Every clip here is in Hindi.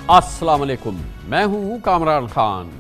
अस्सलाम वालेकुम, मैं हूँ कामरान खान।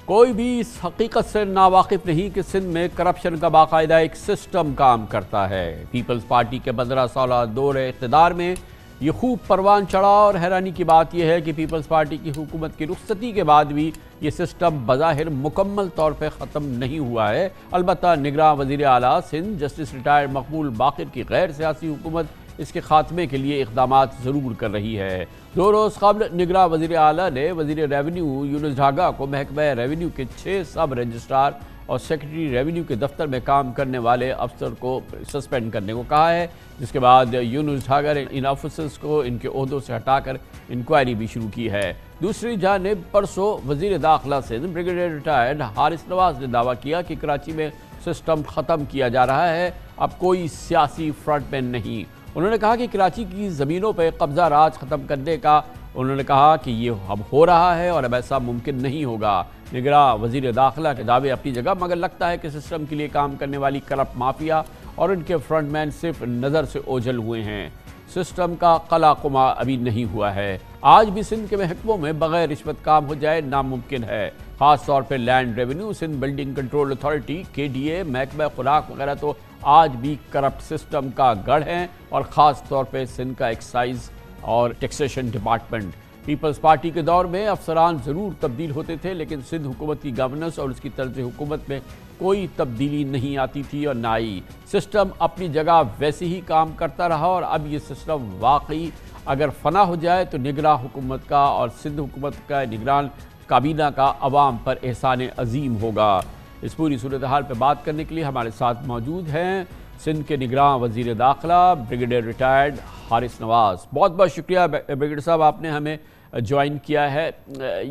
कोई भी इस हकीकत से नावाकिफ नहीं कि सिंध में करप्शन का बाकायदा एक सिस्टम काम करता है। पीपल्स पार्टी के 15 साल दौरे इक़्तिदार में ये खूब परवान चढ़ा और हैरानी की बात यह है कि पीपल्स पार्टी की हुकूमत की रुखसती के बाद भी ये सिस्टम बज़ाहिर मुकम्मल तौर पर ख़त्म नहीं हुआ है। अलबत्ता निगरां वज़ीर आला सिंध जस्टिस रिटायर्ड मकबूल बाक़िर की गैर सियासी हुकूमत इसके खात्मे के लिए इक़दामात ज़रूर कर रही है। 2 रोज़ कबल निगरां वज़ीर आला ने वज़ीर रेवेन्यू यूनुस ढागा को महकमा रेवेन्यू के 6 सब रजिस्ट्रार और सेक्रेटरी रेवेन्यू के दफ्तर में काम करने वाले अफसर को सस्पेंड करने को कहा है, जिसके बाद यूनुस ढागा ने इन ऑफिसर्स को इनके ओहदों से हटाकर इंक्वायरी भी शुरू की है। दूसरी जानिब परसों वज़ीर दाखिला सिंध ब्रिगेडियर रिटायर्ड हारिस नवाज ने दावा किया कि कराची में सिस्टम ख़त्म किया जा रहा है, अब कोई सियासी फ्रंटमैन नहीं। उन्होंने कहा कि कराची की ज़मीनों पर कब्ज़ा राज ख़त्म करने का उन्होंने कहा कि ये अब हो रहा है और अब ऐसा मुमकिन नहीं होगा। निगरां वज़ीर दाखिला के दावे अपनी जगह, मगर लगता है कि सिस्टम के लिए काम करने वाली करप्ट माफिया और उनके फ्रंटमैन सिर्फ नज़र से ओझल हुए हैं। सिस्टम का कला कुमा अभी नहीं हुआ है। आज भी सिंध के महकमों में बग़ैर रिश्वत काम हो जाए नामुमकिन है। ख़ास तौर पर land revenue, Sindh building control authority, KDA, महकमा खुराक वगैरह तो आज भी करप्ट सिस्टम का गढ़ हैं और ख़ास तौर पर सिंध का एक्साइज और टैक्सेशन डिपार्टमेंट। पीपल्स पार्टी के दौर में अफसरान ज़रूर तब्दील होते थे, लेकिन सिंध हुकूमत की गवर्नेंस और उसकी तर्ज हुकूमत में कोई तब्दीली नहीं आती थी और ना आई। सिस्टम अपनी जगह वैसे ही काम करता रहा और अब ये सिस्टम वाकई अगर फना हो जाए तो निगरां हुकूमत का और सिंध हुकूमत का निगरान काबीना का अवाम पर एहसान अजीम होगा। इस पूरी सूरत हाल पर बात करने के लिए हमारे साथ मौजूद हैं सिंध के निगरां वज़ीर दाखिला ब्रिगेडियर रिटायर्ड हारिस नवाज। बहुत बहुत शुक्रिया ब्रिगेडियर साहब, आपने हमें ज्वाइन किया है।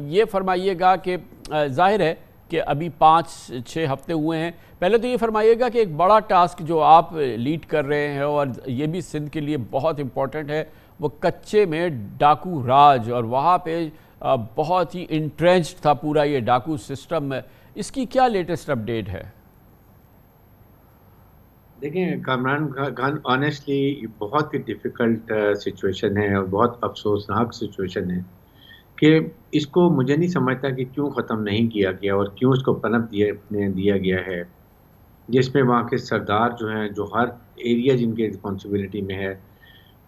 ये फरमाइएगा कि जाहिर है कि अभी 5-6 हफ्ते हुए हैं, पहले तो ये फरमाइएगा कि एक बड़ा टास्क जो आप लीड कर रहे हैं और ये भी सिंध के लिए बहुत इम्पोर्टेंट है, वो कच्चे में डाकू राज, और वहाँ पे बहुत ही इंट्रेंच्ड था पूरा ये डाकू सिस्टम। इसकी क्या लेटेस्ट अपडेट है? देखिए कामरान खान, ऑनेस्टली बहुत ही डिफ़िकल्ट सिचुएशन है और बहुत अफसोसनाक सिचुएशन है कि इसको मुझे नहीं समझता कि क्यों ख़त्म नहीं किया गया और क्यों इसको पनप दिया गया है, जिसमें वहाँ के सरदार जो हैं, जो हर एरिया जिनके रिस्पॉन्सिबिलिटी में है,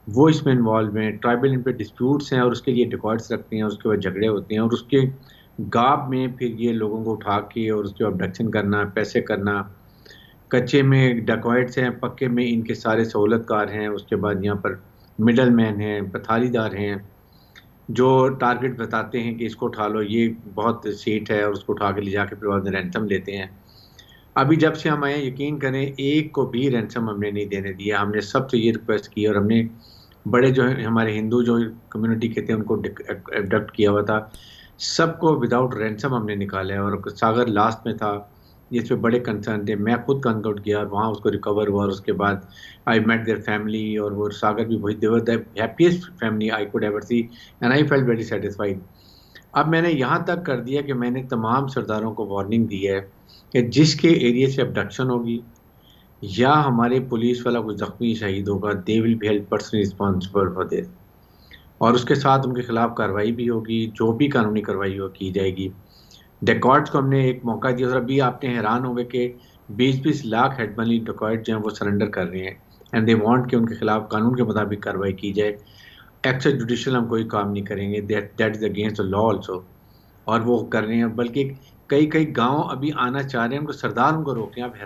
वो इसमें इन्वॉल्व हैं। ट्राइबल इन पे डिस्प्यूट्स हैं और उसके लिए डिकॉर्ड्स रखते हैं, उसके बाद झगड़े होते हैं और उसके गाब में फिर ये लोगों को उठा के और उसके अबडक्शन करना, पैसे करना। कच्चे में डकॉइट्स हैं, पक्के में इनके सारे सहूलतकार हैं। उसके बाद यहाँ पर मिडल मैन हैं, पथारीदार हैं, जो टारगेट बताते हैं कि इसको उठा लो, ये बहुत सेठ है, और उसको उठा के ले जाके फिर बाद में रैंसम लेते हैं। अभी जब से हम आए, यकीन करें, एक को भी रैंसम हमने नहीं देने दिया। हमने सबसे ये रिक्वेस्ट की और हमने बड़े जो है हमारे हिंदू जो कम्युनिटी के थे उनको एबडक्ट किया हुआ था, सबको विदाउट रैंसम हमने निकाला है। और सागर लास्ट में था जिस पे बड़े कंसर्न थे, मैं खुद कंसर्ट किया और वहाँ उसको रिकवर हुआ और उसके बाद आई मेट देयर फैमिली, और वो सागर भी वही, they were the happiest family I could ever see and I felt very satisfied. अब मैंने यहाँ तक कर दिया कि मैंने तमाम सरदारों को वार्निंग दी है कि जिसके एरिया से अबडक्शन होगी या हमारे पुलिस वाला कोई ज़ख्मी शहीद होगा, they will be held personally responsible for this, और उसके साथ उनके खिलाफ कार्रवाई भी होगी, जो भी कानूनी कार्रवाई हो की जाएगी। डेकॉर्ड्स को हमने एक मौका दिया और अभी आपने हैरान होंगे कि 20-20 लाख हेड मनी डेकॉर्ड जो हैं वो सरेंडर कर रहे हैं एंड दे वांट कि उनके खिलाफ कानून के मुताबिक कार्रवाई की जाए। एक्स्ट्रा जुडिशल हम कोई काम नहीं करेंगे, that is against the law also, और वो कर रहे हैं। बल्कि कई कई गांव अभी आना चाह रहे हैं, उनको सरदार उनको रोक रहे हैं। आप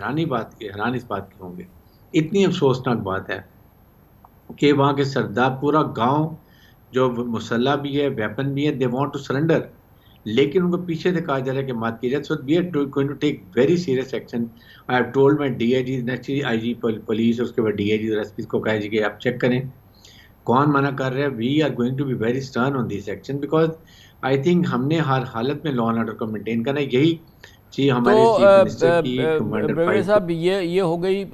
हैरान इस बात के होंगे, इतनी अफसोसनाक बात है कि वहाँ के सरदार, पूरा गाँव जो मुसल्ला भी है, वेपन भी है, दे वॉन्ट टू सरेंडर, लेकिन उनको पीछे से कहा जा रहा है कि मत कीजिए। So we are going to take very serious action. I have told my DIG, next IG police, उसके बाद DIG और SP को कहा जी कि आप चेक करें कौन मना कर रहा है। We are going to be very stern on this action, because I think हमने हर हालत में लॉ एंड ऑर्डर को मेंटेन करना है। यही चीज़ हमारे चीफ मिनिस्टर की ब्रिगेडियर साहब, ये हो गई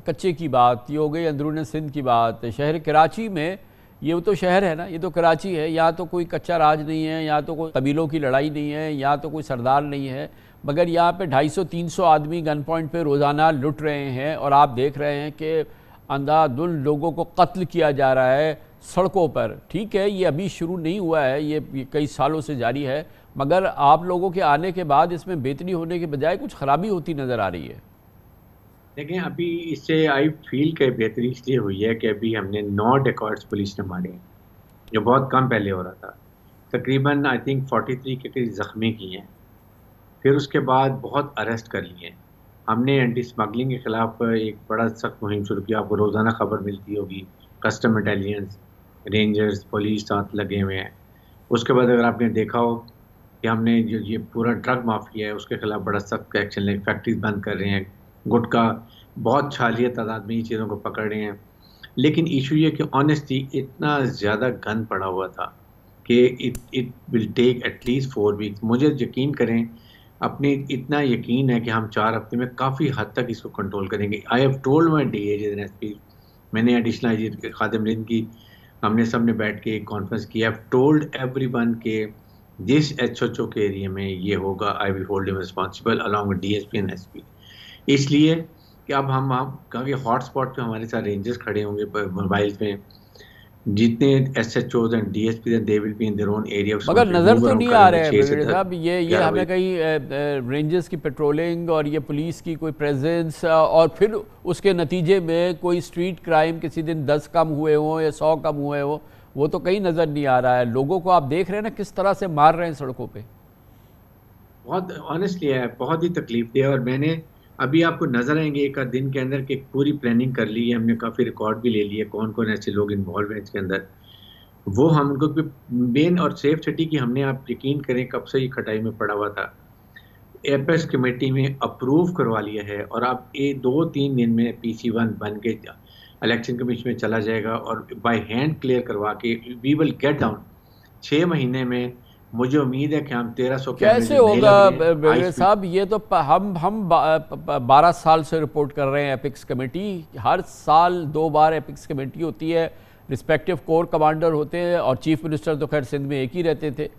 कच्चे की बात, ये हो गई अंदरून सिंध की बात। शहर कराची में, ये तो शहर है ना, ये तो कराची है, यहाँ तो कोई कच्चा राज नहीं है, यहाँ तो कोई कबीलों की लड़ाई नहीं है, यहाँ तो कोई सरदार नहीं है, मगर यहाँ पे 250-300 आदमी गन पॉइंट पे रोज़ाना लुट रहे हैं और आप देख रहे हैं कि अंधाधुंध लोगों को कत्ल किया जा रहा है सड़कों पर। ठीक है, ये अभी शुरू नहीं हुआ है, ये कई सालों से जारी है, मगर आप लोगों के आने के बाद इसमें बेहतरी होने के बजाय कुछ खराबी होती नज़र आ रही है। देखें, अभी इससे आई फील कि बेहतरी इसलिए हुई है कि अभी हमने 9 डेकॉर्ड्स पुलिस ने मारे हैं, जो बहुत कम पहले हो रहा था। तकरीबन आई थिंक 43 के करीब ज़ख्मी किए हैं। फिर उसके बाद बहुत अरेस्ट कर लिए हैं। हमने एंटी स्मगलिंग के ख़िलाफ़ एक बड़ा सख्त मुहिम शुरू किया। आपको रोज़ाना खबर मिलती होगी, कस्टम इंटेलिजेंस, रेंजर्स, पुलिस साथ लगे हुए हैं। उसके बाद अगर आपने देखा हो कि हमने जो ये पूरा ड्रग माफिया है उसके ख़िलाफ़ बड़ा सख्त एक्शन ले, फैक्ट्रीज बंद कर रहे हैं, गुटखा बहुत छालिया तादाद में ये चीज़ों को पकड़ रहे हैं। लेकिन इशू ये कि ऑनेस्टली इतना ज़्यादा गंद पड़ा हुआ था कि it will take at least 4 weeks. मुझे यकीन करें, अपने इतना यकीन है कि हम 4 हफ्ते में काफ़ी हद तक इसको कंट्रोल करेंगे। I have told my DIGs and SP, मैंने एडिशनल आईजी खादिम हिंद की, हमने सब ने बैठ के एक कॉन्फ्रेंस किया। आई हैव टोल्ड एवरीवन के जिस एचओ के एरिया में ये होगा, I will hold him responsible along with DSP and SP. इसलिए कि अब हम कहा कि हॉट स्पॉट पे हमारे साथ रेंजर्स खड़े होंगे मोबाइल में, जितने एसएचओज एंड डीएसपी हैं they will be in their own area. मगर नज़र तो नहीं आ रहे हैं ब्रिगेडियर साहब, ये 11 हमें कहीं रेंजर्स की पेट्रोलिंग और ये पुलिस की कोई प्रेजेंस और फिर उसके नतीजे में कोई स्ट्रीट क्राइम किसी दिन 10 कम हुए हों या 100 कम हुए हों, वो तो कहीं नज़र नहीं आ रहा है। लोगों को आप देख रहे हैं ना किस तरह से मार रहे हैं सड़कों पे। बहुत ऑनेस्टली है, बहुत ही तकलीफ दे। और मैंने अभी आपको नजर आएंगे एक आध दिन के अंदर कि पूरी प्लानिंग कर ली है हमने, काफ़ी रिकॉर्ड भी ले लिए कौन कौन ऐसे लोग इन्वॉल्व हैं इसके अंदर। वो हमको मेन और सेफ सिटी की हमने, आप यकीन करें, कब से ही खटाई में पड़ा हुआ था, एपेक्स कमेटी में अप्रूव करवा लिया है। और अब ये 2-3 दिन में PC1 बन के इलेक्शन कमीशन में चला जाएगा और बाय हैंड क्लियर करवा के वी विल गेट डाउन 6 महीने में। मुझे उम्मीद है कि हम 1300 कैसे होगा ब्रिगेडियर साहब? ये तो हम 12 साल से रिपोर्ट कर रहे हैं एपिक्स कमेटी। हर साल 2 बार एपिक्स कमेटी होती है, रिस्पेक्टिव कोर कमांडर होते हैं और चीफ मिनिस्टर तो खैर सिंध में एक ही रहते थे,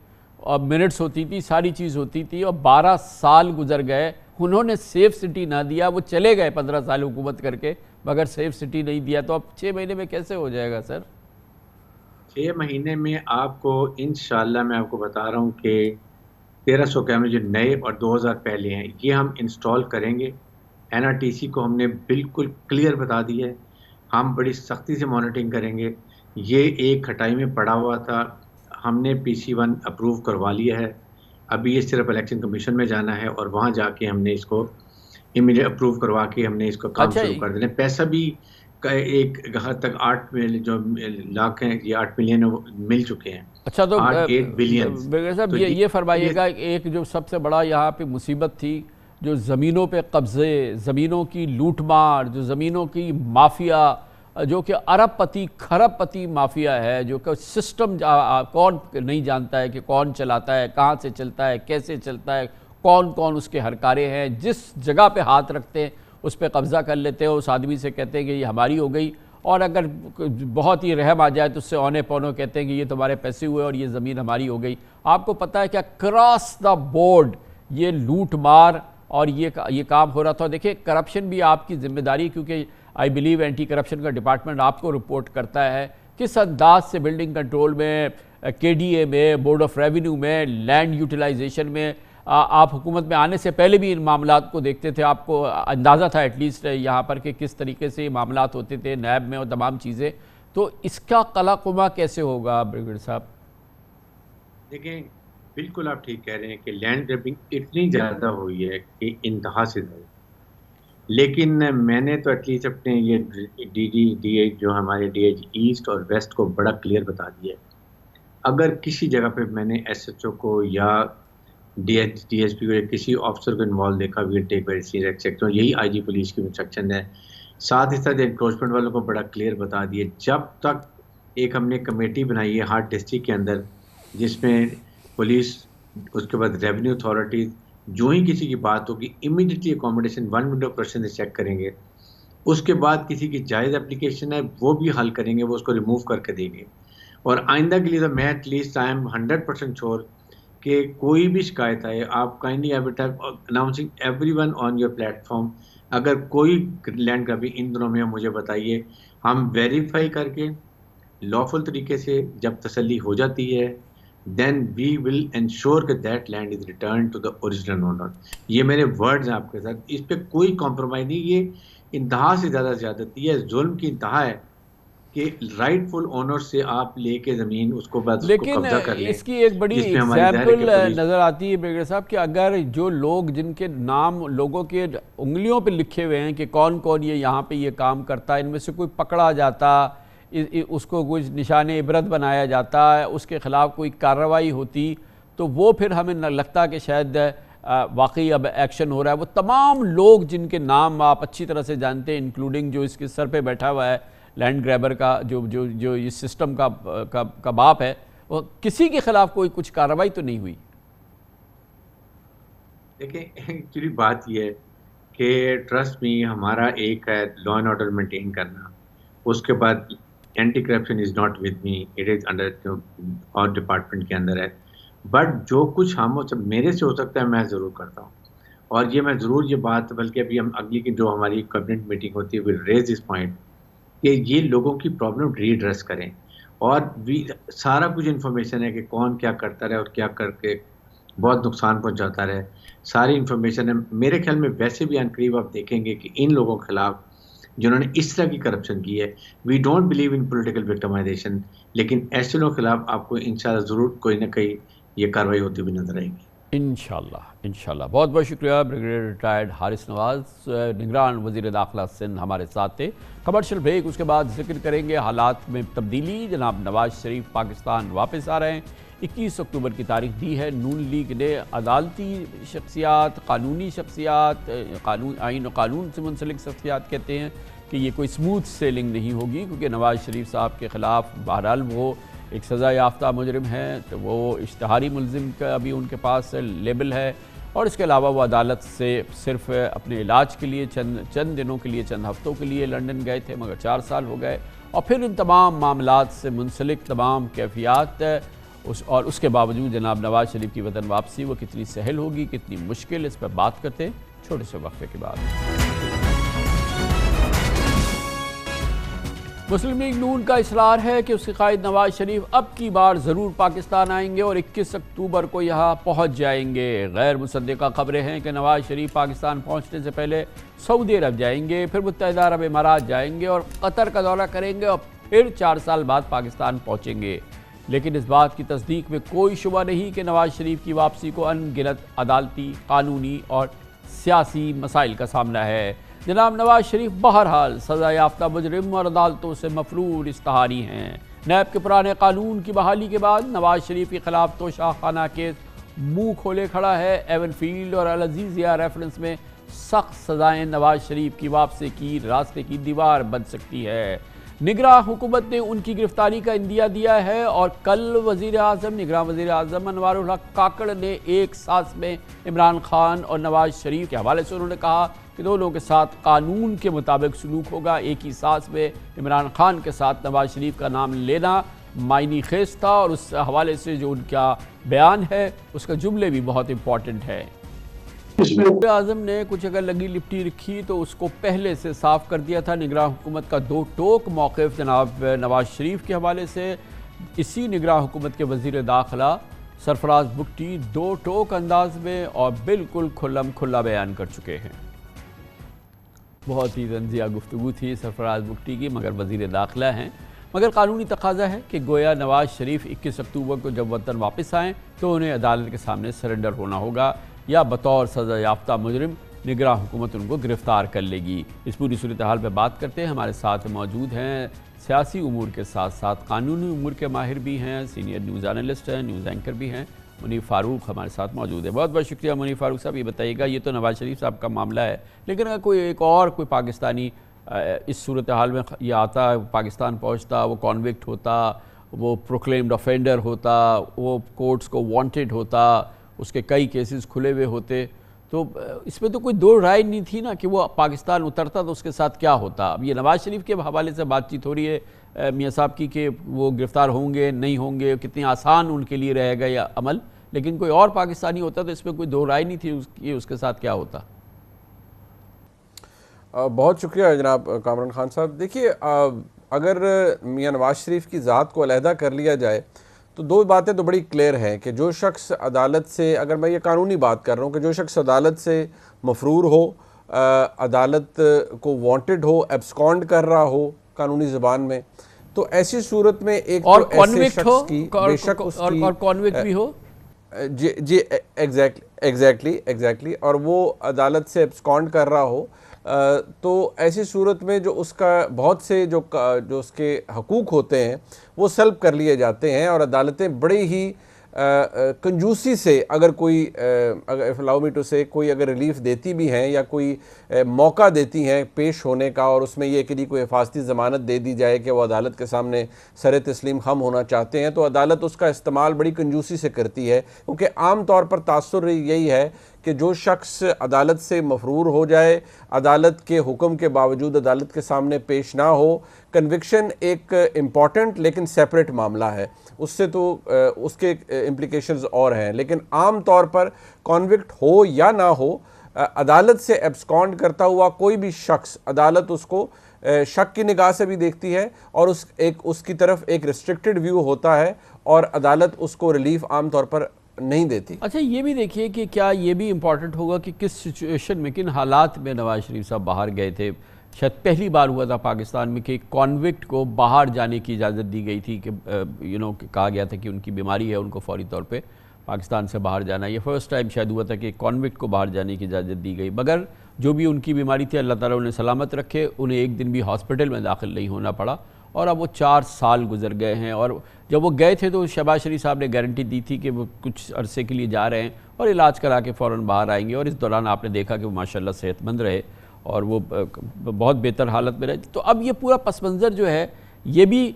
और मिनट्स होती थी, सारी चीज़ होती थी। और 12 साल गुजर गए, उन्होंने सेफ सिटी ना दिया। वो चले गए 15 साल हुकूमत करके, मगर सेफ सिटी नहीं दिया। तो अब 6 महीने में कैसे हो जाएगा सर? 6 महीने में आपको इंशाल्लाह मैं आपको बता रहा हूँ कि 1300 कैमरे जो नए और 2000 पहले हैं ये हम इंस्टॉल करेंगे। NRTC को हमने बिल्कुल क्लियर बता दिया है, हम बड़ी सख्ती से मॉनिटरिंग करेंगे। ये एक खटाई में पड़ा हुआ था, हमने PC1 अप्रूव करवा लिया है। अभी ये सिर्फ इलेक्शन कमीशन में जाना है और वहाँ जाके हमने इसको इमीडिएट अप्रूव करवा के हमने इसको काम शुरू कर देना। पैसा भी एक हद तक 8 लाख हैं, ये 8 मिलियन मिल चुके हैं। अच्छा, तो 8 बिलियन। साहब तो ये फरमाइएगा, एक जो सबसे बड़ा यहाँ पे मुसीबत थी, जो ज़मीनों पे कब्ज़े, ज़मीनों की लूटमार, जो ज़मीनों की माफिया, जो कि अरबपति खरबपति माफिया है, जो कि सिस्टम कौन नहीं जानता है कि कौन चलाता है, कहाँ से चलता है, कैसे चलता है, कौन कौन उसके हरकारे हैं। जिस जगह पे हाथ रखते हैं उस पर कब्ज़ा कर लेते हैं, उस आदमी से कहते हैं कि ये हमारी हो गई, और अगर बहुत ही रहम आ जाए तो उससे औने पौनों कहते हैं कि ये तुम्हारे पैसे हुए और ये ज़मीन हमारी हो गई। आपको पता है क्या, क्रॉस द बोर्ड ये लूट मार और ये काम हो रहा था। देखिए, करप्शन भी आपकी जिम्मेदारी, क्योंकि आई बिलीव एंटी करप्शन का डिपार्टमेंट आपको रिपोर्ट करता है किस अंदाज से बिल्डिंग कंट्रोल में, KDA में, बोर्ड ऑफ रेवेन्यू में, लैंड यूटिलाइजेशन में, आप हुकूमत में आने से पहले भी इन मामलात को देखते थे, आपको अंदाज़ा था एटलीस्ट यहाँ पर कि किस तरीके से ये मामलात होते थे नैब में और तमाम चीज़ें। तो इसका कलाकुमा कैसे होगा ब्रिगेडियर साहब? देखें, बिल्कुल आप ठीक कह रहे हैं कि लैंड ग्रैबिंग इतनी ज़्यादा हुई है कि इंतहा से ज़्यादा। लेकिन मैंने तो एटलीस्ट अपने ये DG जो हमारे DH ईस्ट और वेस्ट को बड़ा क्लियर बता दिया है। अगर किसी जगह पे मैंने SHO को या DSP को या किसी ऑफिसर को इन्वॉल्व देखा, we take very serious action. यही IG पुलिस की इंस्ट्रक्शन है। साथ ही साथ एनक्रोचमेंट वालों को बड़ा क्लियर बता दिए, जब तक एक हमने कमेटी बनाई है हर डिस्ट्रिक्ट के अंदर, जिसमें पुलिस, उसके बाद रेवेन्यू अथॉरिटीज़, जो ही किसी की बात होगी इमीडिएटली अकोमोडेशन 1 विंडो पर्सन से चेक करेंगे। उसके बाद किसी की जायज़ एप्लीकेशन है वो भी हल करेंगे, वो उसको रिमूव करके देंगे। और आइंदा के लिए तो मैं एटलीस्ट आई एम 100% श्योर कि कोई भी शिकायत आए, आप kindly announcing everyone on your platform अगर कोई लैंड ग्रैबिंग इन दिनों में है, मुझे बताइए, हम वेरीफाई करके लॉफुल तरीके से जब तसल्ली हो जाती है, देन वी विल इंश्योर कि that land is return to the original owner. ये मेरे वर्ड्स हैं आपके साथ, इस पे कोई कॉम्प्रोमाइज नहीं। ये इंतहा से ज़्यादा ज़्यादती है, जुल्म की इंतहा है कि राइटफुल ओनर से आप लेके ज़मीन उसको बाद उसको लेकिन कब्जा कर लें, इसकी एक बड़ी जिसमें हमारी ज़ाहिर है कि एग्जाम्पल पुलिस। नज़र आती है ब्रिगेडियर साहब कि अगर जो लोग जिनके नाम लोगों के उंगलियों पे लिखे हुए हैं कि कौन कौन ये यहाँ पे ये काम करता है, इनमें से कोई पकड़ा जाता, उसको कुछ निशान इबरत बनाया जाता है, उसके ख़िलाफ़ कोई कार्रवाई होती, तो वो फिर हमें लगता कि शायद वाकई अब एक्शन हो रहा है। वो तमाम लोग जिनके नाम आप अच्छी तरह से जानते हैं, इंक्लूडिंग जो इसके सर पे बैठा हुआ है लैंड ग्रैबर का, जो इस सिस्टम का बाप है, वो किसी के खिलाफ कोई कुछ कार्रवाई तो नहीं हुई। देखिए, एक्चुअली बात ये है कि ट्रस्ट में हमारा एक है लॉ एंड ऑर्डर मेंटेन करना, उसके बाद anti corruption is not with me, it is under और डिपार्टमेंट के अंदर है। बट जो कुछ हम मेरे से हो सकता है मैं ज़रूर करता हूँ, और ये मैं ज़रूर ये बात, बल्कि अभी हम अगली की जो हमारी कैबिनेट मीटिंग होती है विल रेज दिस पॉइंट कि ये लोगों की प्रॉब्लम रीड्रेस करें। और भी सारा कुछ इन्फॉर्मेशन है कि कौन क्या करता रहे और क्या करके बहुत नुकसान पहुंचाता रहे, सारी इन्फॉर्मेशन है। मेरे ख्याल में वैसे भी अनकरीब आप देखेंगे कि इन लोगों के खिलाफ जिन्होंने इस तरह की करप्शन की है, we don't believe in political victimisation, लेकिन ऐसे लोगों के खिलाफ आपको इंशाल्लाह ज़रूर कोई ना कहीं ये कार्रवाई होती हुई नजर आएगी। इंशाल्लाह इंशाल्लाह। बहुत बहुत शुक्रिया ब्रिगेडियर रिटायर्ड हारिस नवाज, निगरान वज़ीर दाखिला सिंध हमारे साथ थे। कमर्शियल ब्रेक, उसके बाद जिक्र करेंगे हालात में तब्दीली। जनाब नवाज शरीफ पाकिस्तान वापस आ रहे हैं। 21 अक्टूबर की तारीख दी है। नून लीग ने अदालती शख्सियात, कानूनी शख्सियात, आइन और कानून से मुंसलिक शख्सियात कहते हैं कि ये कोई स्मूथ सेलिंग नहीं होगी, क्योंकि नवाज शरीफ साहब के ख़िलाफ़ बहरहाल वो एक सज़ा याफ्ता मुजरिम है, तो वो इश्तहारी मुलजिम का भी उनके पास लेबल है, और इसके अलावा वो अदालत से सिर्फ अपने इलाज के लिए चंद दिनों के लिए, चंद हफ्तों के लिए लंदन गए थे, मगर 4 साल हो गए। और फिर इन तमाम मामलात से मुंसलिक तमाम कैफियत और उसके बावजूद जनाब नवाज शरीफ की वतन वापसी वो कितनी सहल होगी, कितनी मुश्किल, इस पर बात करते हैं छोटे से वक्फे के बाद। मुस्लिम लीग नून का इसरार है कि उसके कायद नवाज शरीफ अब की बार ज़रूर पाकिस्तान आएंगे और 21 अक्टूबर को यहाँ पहुँच जाएंगे। गैर मुसद्दिक़ा खबरें हैं कि नवाज शरीफ पाकिस्तान पहुँचने से पहले सऊदी अरब जाएंगे, फिर मुत्तहिदा अरब इमारात जाएंगे और कतर का दौरा करेंगे, और फिर 4 साल बाद पाकिस्तान पहुँचेंगे। लेकिन इस बात की तस्दीक में कोई शुबा नहीं कि नवाज शरीफ की वापसी को अनगिनत अदालती, कानूनी और सियासी मसाइल का सामना है। जनाब नवाज शरीफ बहरहाल सज़ा याफ्ता मुजरिम और अदालतों से मफरूर इश्तहारी हैं। नैब के पुराने कानून की बहाली के बाद नवाज शरीफ के खिलाफ तो शाहखाना केस मुंह खोले खड़ा है। एवन फील्ड और अल अज़ीज़िया रेफरेंस में सख्त सज़ाएँ नवाज शरीफ की वापसी की रास्ते की दीवार बन सकती है। निगरान हुकूमत ने उनकी गिरफ्तारी का इंदिया दिया है, और कल वज़ीर आज़म, निगरान वज़ीर आज़म अनवारुल हक काकड़ ने एक सांस में इमरान खान और नवाज शरीफ के हवाले से उन्होंने कहा कि दोनों के साथ कानून के मुताबिक सलूक होगा। एक ही सांस में इमरान खान के साथ नवाज शरीफ का नाम लेना मायनी खेज था, और उस हवाले से जो उनका बयान है उसका जुमले भी बहुत इम्पॉर्टेंट है। वज़ीर आज़म ने कुछ अगर लगी लिपटी रखी तो उसको पहले से साफ कर दिया था। निगरान हुकूमत का दो टोक मौक़िफ़ जनाब नवाज शरीफ के हवाले से इसी निगरान हुकूमत के वज़ीर दाखिला सरफराज बुगटी दो टोक अंदाज में और बिल्कुल खुल्लम खुल्ला बयान कर चुके हैं। बहुत ही तंज़िया गुफ्तगू थी सरफराज बुगटी की, मगर वज़ीर दाखिला हैं, मगर कानूनी तकाजा है कि गोया नवाज शरीफ 21 अक्टूबर को जब वतन वापस आएँ तो उन्हें अदालत के सामने सरेंडर होना होगा, या बतौर सज़ा याफ्ता मुजरिम निगरान हुकूमत उनको गिरफ़्तार कर लेगी। इस पूरी सूरत हाल पर बात करते हैं। हमारे साथ मौजूद हैं सियासी उमूर के साथ साथ कानूनी उमूर के माहिर भी हैं, सीनियर न्यूज़ एनालिस्ट हैं, न्यूज़ एंकर भी हैं, मुनीर फ़ारूक हमारे साथ मौजूद है। बहुत बहुत शुक्रिया मुनीर फ़ारूक साहब। ये बताइएगा, ये तो नवाज शरीफ साहब का मामला है, लेकिन अगर कोई एक और कोई पाकिस्तानी इस सूरत हाल में ये आता, पाकिस्तान पहुँचता, वो कॉन्विक्ट होता, वो प्रोक्लेम्ड ऑफेंडर होता, वो कोर्ट्स को वांटेड होता, उसके कई केसेस खुले हुए होते, तो इसमें तो कोई दो राय नहीं थी ना कि वो पाकिस्तान उतरता तो उसके साथ क्या होता। अब ये नवाज शरीफ के हवाले से बातचीत हो रही है मियाँ साहब की कि वो गिरफ़्तार होंगे नहीं होंगे, कितनी आसान उनके लिए रहेगा या अमल, लेकिन कोई और पाकिस्तानी होता तो इसमें कोई दो राय नहीं थी उसके साथ क्या होता। बहुत शुक्रिया जनाब कामरान खान साहब। देखिए, अगर मियां नवाज शरीफ की ज़ात को अलहदा कर लिया जाए तो दो बातें तो बड़ी क्लियर हैं कि जो शख्स अदालत से, अगर मैं ये कानूनी बात कर रहा हूँ, कि जो शख्स अदालत से मफरूर हो, अदालत को वांटेड हो, एब्सकॉन्ड कर रहा हो कानूनी ज़बान में, तो ऐसी सूरत में एक और तो ऐसे शख्स हो की बेशक उसकी और कॉन्विक्ट भी हो, जी एग्जैक्टली और वो अदालत से एब्सकॉन्ड कर रहा हो, तो ऐसी सूरत में जो उसका बहुत से जो उसके हकूक़ होते हैं वो सल्ब कर लिए जाते हैं और अदालतें बड़े ही कंजूसी से, अगर कोई अगर अलाउ मी टू से, कोई अगर रिलीफ देती भी हैं या कोई मौका देती हैं पेश होने का, और उसमें यह कि कोई हिफाजती ज़मानत दे दी जाए कि वो अदालत के सामने सर तस्लीम खम होना चाहते हैं, तो अदालत उसका इस्तेमाल बड़ी कंजूसी से करती है, क्योंकि आम तौर पर तासुर यही है कि जो शख्स अदालत से मफरूर हो जाए, अदालत के हुक्म के बावजूद अदालत के सामने पेश ना हो, कन्विक्शन एक इम्पॉर्टेंट लेकिन सेपरेट मामला है, उससे तो उसके इम्प्लिकेशंस और हैं, लेकिन आम तौर पर कॉन्विक्ट हो या ना हो, अदालत से एब्सकॉन्ड करता हुआ कोई भी शख्स, अदालत उसको शक की निगाह से भी देखती है और उसकी तरफ एक रिस्ट्रिक्टेड व्यू होता है और अदालत उसको रिलीफ आम तौर पर नहीं देती। अच्छा, ये भी देखिए कि क्या ये भी इम्पॉर्टेंट होगा कि किस सिचुएशन में, किन हालात में नवाज शरीफ साहब बाहर गए थे। शायद पहली बार हुआ था पाकिस्तान में कि कॉन्विक्ट को बाहर जाने की इजाज़त दी गई थी, कि कहा गया था कि उनकी बीमारी है, उनको फौरी तौर पे पाकिस्तान से बाहर जाना। ये फर्स्ट टाइम शायद हुआ था कि कॉन्विक्ट को बाहर जाने की इजाज़त दी गई, मगर जो भी उनकी बीमारी थी अल्लाह ताला उन्हें सलामत रखे, उन्हें एक दिन भी हॉस्पिटल में दाखिल नहीं होना पड़ा और अब वो 4 साल गुजर गए हैं। और जब वो गए थे तो शहबाज शरीफ साहब ने गारंटी दी थी कि वो कुछ अरसे के लिए जा रहे हैं और इलाज करा के फ़ौरन बाहर आएंगे, और इस दौरान आपने देखा कि वो माशाल्लाह सेहतमंद रहे और वो बहुत बेहतर हालत में रहे। तो अब ये पूरा पस मंज़र जो है, ये भी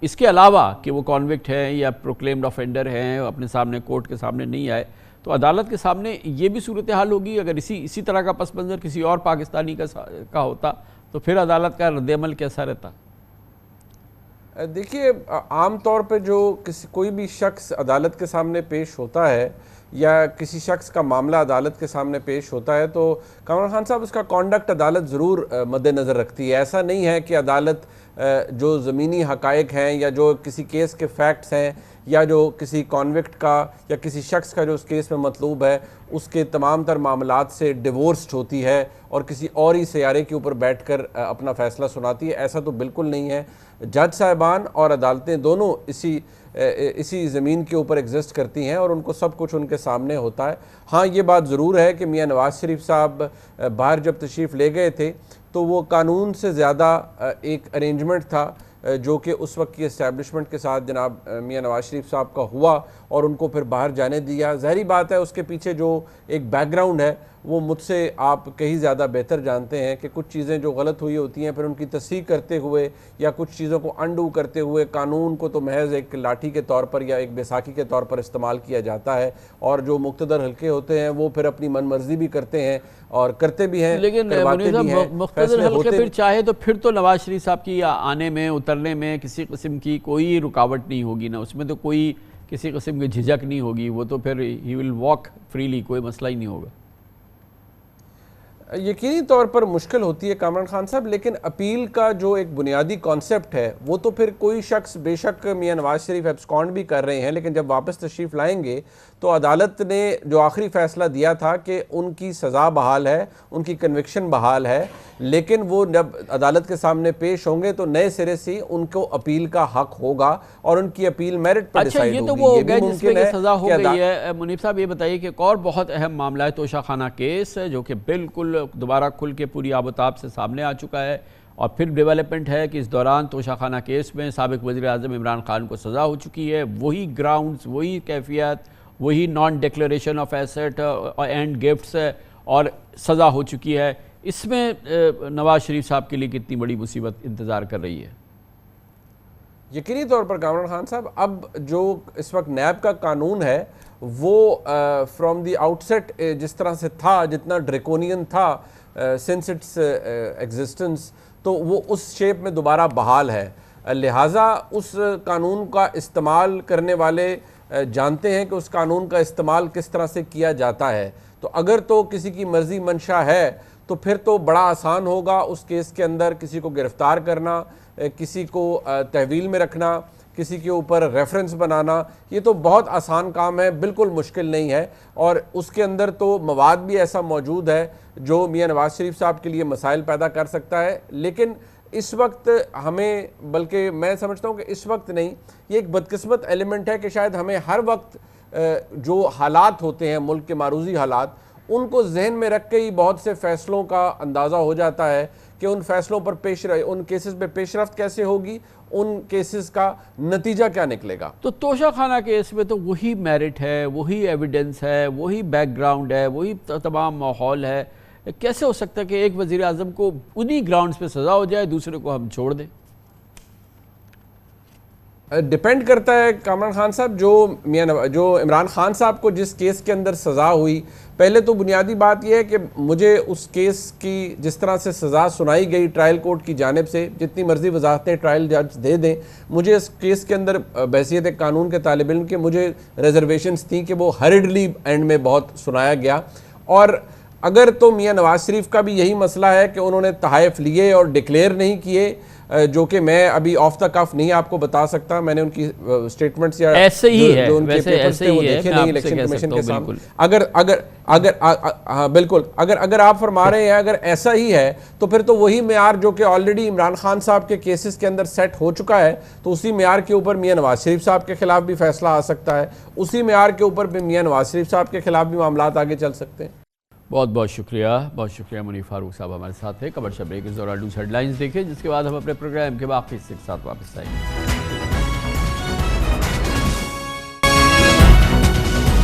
इसके अलावा कि वो कॉन्विक्ट हैं या प्रोक्लेम्ड ऑफेंडर हैं, अपने सामने कोर्ट के सामने नहीं आए, तो अदालत के सामने ये भी सूरत हाल होगी। अगर इसी तरह का पस मंज़र किसी और पाकिस्तानी का होता तो फिर अदालत का रद्द-ए-अमल कैसा रहता? देखिए, आम तौर पे जो कोई भी शख्स अदालत के सामने पेश होता है या किसी शख्स का मामला अदालत के सामने पेश होता है, तो कामरान खान साहब उसका कॉन्डक्ट अदालत ज़रूर मद्देनज़र रखती है। ऐसा नहीं है कि अदालत जो ज़मीनी हक़ाइक़ हैं या जो किसी केस के फैक्ट्स हैं या जो किसी कॉन्विक्ट का या किसी शख्स का जो उस केस में मतलूब है उसके तमाम तर मामलात से डिवोर्स्ड होती है और किसी और ही सयारे के ऊपर बैठ कर अपना फ़ैसला सुनाती है। ऐसा तो बिल्कुल नहीं है। जज साहिबान और अदालतें दोनों इसी ज़मीन के ऊपर एग्जिस्ट करती हैं और उनको सब कुछ उनके सामने होता है। हाँ, ये बात ज़रूर है कि मियां नवाज शरीफ साहब बाहर जब तशरीफ़ ले गए थे तो वो कानून से ज़्यादा एक अरेंजमेंट था जो कि उस वक्त की इस्टेब्लिशमेंट के साथ जनाब मियां नवाज शरीफ साहब का हुआ और उनको फिर बाहर जाने दिया। ज़ाहिरी बात है उसके पीछे जो एक बैकग्राउंड है वो मुझसे आप कहीं ज़्यादा बेहतर जानते हैं कि कुछ चीज़ें जो गलत हुई होती हैं फिर उनकी तस्दीक करते हुए या कुछ चीज़ों को अंडू करते हुए कानून को तो महज एक लाठी के तौर पर या एक बैसाखी के तौर पर इस्तेमाल किया जाता है और जो मुक़्तदर हल्के होते हैं वो फिर अपनी मनमर्जी भी करते हैं और करते भी हैं, लेकिन मुक़्तदर हल्के फिर चाहे तो फिर तो नवाज शरीफ साहब की आने में उतरने में किसी किस्म की कोई रुकावट नहीं होगी ना, उसमें तो कोई किसी किस्म की झिझक नहीं होगी, वो तो फिर ही विल वॉक फ्रीली, कोई मसला ही नहीं होगा। यकीनी तौर पर मुश्किल होती है कामरान खान साहब, लेकिन अपील का जो एक बुनियादी कॉन्सेप्ट है वो तो फिर कोई शख्स, बेशक मियां नवाज शरीफ एब्सकॉन्ड भी कर रहे हैं लेकिन जब वापस तशरीफ़ लाएंगे तो अदालत ने जो आखिरी फ़ैसला दिया था कि उनकी सज़ा बहाल है, उनकी कन्विक्शन बहाल है, लेकिन वो जब अदालत के सामने पेश होंगे तो नए सिरे से उनको अपील का हक होगा और उनकी अपील मेरिट पर डिसाइड होगी। ये तो वो हो गया जिसमें सज़ा हो गई है। मुनीब साहब ये बताइए कि एक और बहुत अहम मामला है तोशाखाना केस, जो कि बिल्कुल दोबारा खुल के पूरी आबोताब से सामने आ चुका है और फिर डेवलपमेंट है कि इस दौरान तोशाखाना केस में साबिक वज़ीर आज़म इमरान खान को सज़ा हो चुकी है। वही ग्राउंड्स, वही कैफियत, वही non declaration of asset and gifts और सज़ा हो चुकी है। इसमें नवाज शरीफ साहब के लिए कितनी बड़ी मुसीबत इंतज़ार कर रही है? यकीनी तौर पर कामरान खान साहब, अब जो इस वक्त नैब का कानून है वो फ्रॉम द आउटसेट जिस तरह से था, जितना ड्रेकोनियन था सिंस इट्स एग्जिस्टेंस, तो वो उस शेप में दोबारा बहाल है। लिहाजा उस कानून का इस्तेमाल करने वाले जानते हैं कि उस कानून का इस्तेमाल किस तरह से किया जाता है। तो अगर तो किसी की मर्जी मंशा है तो फिर तो बड़ा आसान होगा उस केस के अंदर किसी को गिरफ्तार करना, किसी को तहवील में रखना, किसी के ऊपर रेफरेंस बनाना। ये तो बहुत आसान काम है, बिल्कुल मुश्किल नहीं है। और उसके अंदर तो मवाद भी ऐसा मौजूद है जो मियां नवाज शरीफ साहब के लिए मसाइल पैदा कर सकता है। लेकिन इस वक्त हमें, बल्कि मैं समझता हूँ कि इस वक्त नहीं, ये एक बदकिस्मत एलिमेंट है कि शायद हमें हर वक्त जो हालात होते हैं, मुल्क के मारूजी हालात, उनको जहन में रख के ही बहुत से फ़ैसलों का अंदाज़ा हो जाता है कि उन फैसलों पर उन केसेस पे पेशरफ्त कैसे होगी, उन केसेस का नतीजा क्या निकलेगा। तो तोशा खाना केस में तो वही मेरिट है, वही एविडेंस है, वही बैकग्राउंड है, वही तमाम माहौल है। कैसे हो सकता है कि एक वज़ीर आज़म को उन्हीं ग्राउंड्स पे सज़ा हो जाए, दूसरे को हम छोड़ दें? डिपेंड करता है कामरान खान साहब, जो इमरान खान साहब को जिस केस के अंदर सज़ा हुई, पहले तो बुनियादी बात यह है कि मुझे उस केस की जिस तरह से सज़ा सुनाई गई ट्रायल कोर्ट की जानिब से, जितनी मर्जी वजाहतें ट्रायल जज दे दें, मुझे इस केस के अंदर बहसीत कानून के तालिब इल्म के मुझे रिजर्वेशंस थी कि वो हरिडली एंड में बहुत सुनाया गया। और अगर तो मियां नवाज शरीफ का भी यही मसला है कि उन्होंने तहाइफ लिए और डिक्लेयर नहीं किए, जो कि मैं अभी ऑफ द कफ नहीं आपको बता सकता, मैंने उनकी स्टेटमेंट्स या ऐसे ही जो, है, जो उनके वैसे पेपर्स थे वो देखे नहीं इलेक्शन कमीशन के सामने। हाँ बिल्कुल, अगर आप फरमा रहे हैं अगर ऐसा ही है तो फिर तो वही मेयार जो कि ऑलरेडी इमरान खान साहब के केसेस के अंदर सेट हो चुका है, तो उसी मेयार के ऊपर मियां नवाज शरीफ साहब के खिलाफ भी फैसला आ सकता है, उसी मेयार के ऊपर भी मियां नवाज शरीफ साहब के खिलाफ भी मामला आगे चल सकते हैं। बहुत बहुत शुक्रिया मुनीर फारूक साहब हमारे साथ थे। कमर्शियल ब्रेक के दौरान न्यूज़ हेडलाइंस देखें, जिसके बाद हम अपने प्रोग्राम के बाकी हिस्से के साथ वापस आएंगे।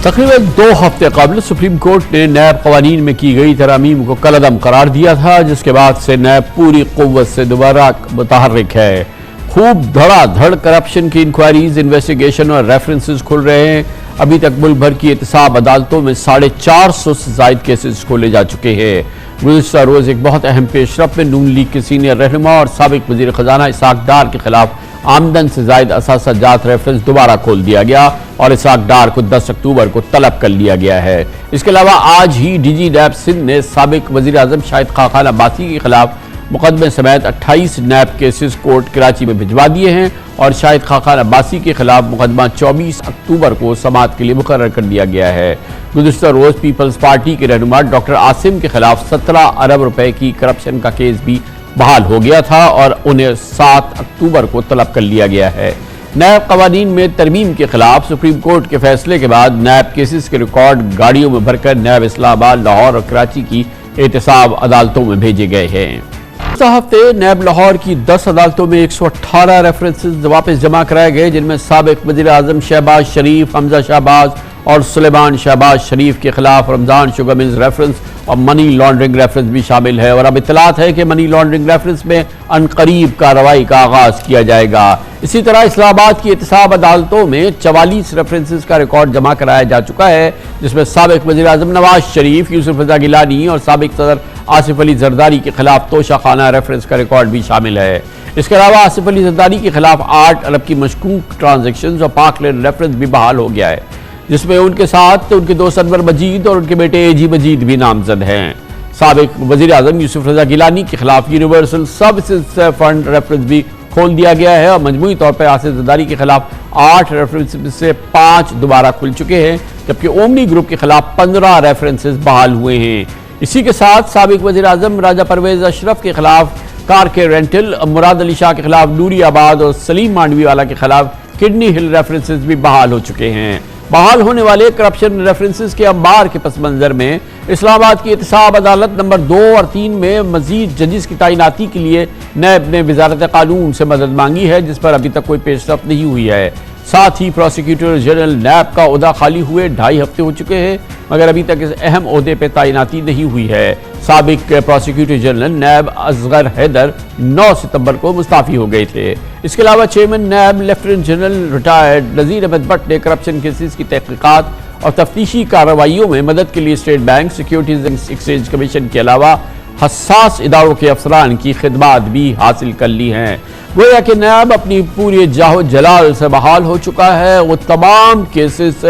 तकरीबन 2 हफ्ते कबल सुप्रीम कोर्ट ने नैब कवानीन में की गई तरामीम को कलअदम करार दिया था, जिसके बाद से नैब पूरी कुव्वत से दोबारा मुतहर्रिक है। खूब धड़ाधड़ करप्शन की इंक्वायरीज, इन्वेस्टिगेशन और रेफरेंसेस खुल रहे हैं। अभी तक मुल्क भर की एहतसाब अदालतों में 450 से ज़ायद केसेस खोले जा चुके हैं। गुज़िश्ता रोज़ एक बहुत अहम पेशरफ में नून लीग के सीनियर रहनुमा और साबिक वज़ीर ख़जाना इसाक डार के खिलाफ आमदन से ज़ायद असासा जात रेफरेंस दोबारा खोल दिया गया और इसाक डार को 10 अक्टूबर को तलब कर लिया गया है। इसके अलावा आज ही DG नैब सिंध ने साबिक वज़ीर आज़म शाहिद खाकान अब्बासी के खिलाफ मुकदमे समेत 28 नैब केसेस कोर्ट कराची में भिजवा दिए हैं और शाहिद खाकान अब्बासी के खिलाफ मुकदमा 24 अक्टूबर को समाअत के लिए मुकर्रर कर दिया गया है। गुज़िश्ता रोज़ पीपल्स पार्टी के रहनुमा डॉक्टर आसिम के खिलाफ 17 अरब रुपए की करप्शन का केस भी बहाल हो गया था और उन्हें 7 अक्टूबर को तलब कर लिया गया है। नैब कवानीन में तरमीम के खिलाफ सुप्रीम कोर्ट के फैसले के बाद नैब केसेस के रिकॉर्ड गाड़ियों में भरकर नैब इस्लामाबाद, लाहौर और कराची की एहतसाब अदालतों में भेजे गए हैं। इस हफ्ते नैब लाहौर की 10 अदालतों में 118 रेफरेंसेस वापस जमा कराए गए, जिनमें साबिक वज़ीर आज़म शहबाज शरीफ, हमजा शहबाज और सुलेमान शहबाज शरीफ के खिलाफ रमज़ान शुगर मिल्स रेफरेंस और मनी लॉन्ड्रिंग रेफरेंस भी शामिल है। और अब इत्तलात है कि मनी लॉन्ड्रिंग रेफरेंस में अनकरीब कार्रवाई का आगाज किया जाएगा। इसी तरह इस्लामाबाद की एहतसाब अदालतों में 44 रेफरेंसेस का रिकॉर्ड जमा कराया जा चुका है, जिसमें साबिक वज़ीर आज़म नवाज शरीफ, यूसुफ रज़ा गिलानी और साबिक सदर आसिफ अली जरदारी के खिलाफ तोशा खाना रेफरेंस का रिकॉर्ड भी शामिल है। इसके अलावा आसिफ अली जरदारी के खिलाफ 8 अरब की मशकूक ट्रांजेक्शन और पाकलैंड रेफरेंस भी बहाल हो गया है, जिसमें उनके साथ उनके दोस्त अनवर मजीद और उनके बेटे एजी मजीद भी नामजद हैं। साबिक वज़ीर आज़म यूसुफ रज़ा गिलानी के खिलाफ यूनिवर्सल सर्विसेज फंड रेफरेंस भी खोल दिया गया है और मजमूई तौर पर आसिफ जरदारी के खिलाफ 8 रेफरेंस से 5 दोबारा खुल चुके हैं, जबकि ओमनी ग्रुप के खिलाफ 15 रेफरेंसेस बहाल हुए हैं। इसी के साथ साबिक वज़ीर आज़म राजा परवेज अशरफ के खिलाफ कार के रेंटल, मुराद अली शाह के खिलाफ नूरी आबाद और सलीम मांडवी वाला के खिलाफ किडनी हिल रेफरेंसेस भी बहाल हो चुके हैं। बहाल होने वाले करप्शन रेफरेंसेस के अंबार के पस मंजर में इस्लामाबाद की एहतसाब अदालत नंबर 2 और 3 में मजीद जजिस की तैनाती के लिए नैब ने वजारत कानून से मदद मांगी है, जिस पर अभी तक कोई पेशरफ नहीं हुई है। साथ ही प्रोसिक्यूटर जनरल नैब का ओहदा खाली हुए 2.5 हफ्ते हो चुके हैं, मगर अभी तक इस अहम ओहदे पर तैनाती नहीं हुई है। साबिक प्रोसिक्यूटर जनरल नैब असगर हैदर 9 सितंबर को मुस्ताफ़ी हो गए थे। इसके अलावा चेयरमैन नैब लेफ्टिनेंट जनरल रिटायर्ड नज़ीर अहमद भट्ट ने करप्शन केसेस की तहकीकात और तफ्तीशी कार्रवाइयों में मदद के लिए state bank, securities exchange commission के अलावा हसास इदारों के अफसरान की खिदमात भी हासिल कर ली हैं। गोया कि नैब अपनी पूरी जाहो जलाल से बहाल हो चुका है। वो तमाम केसेस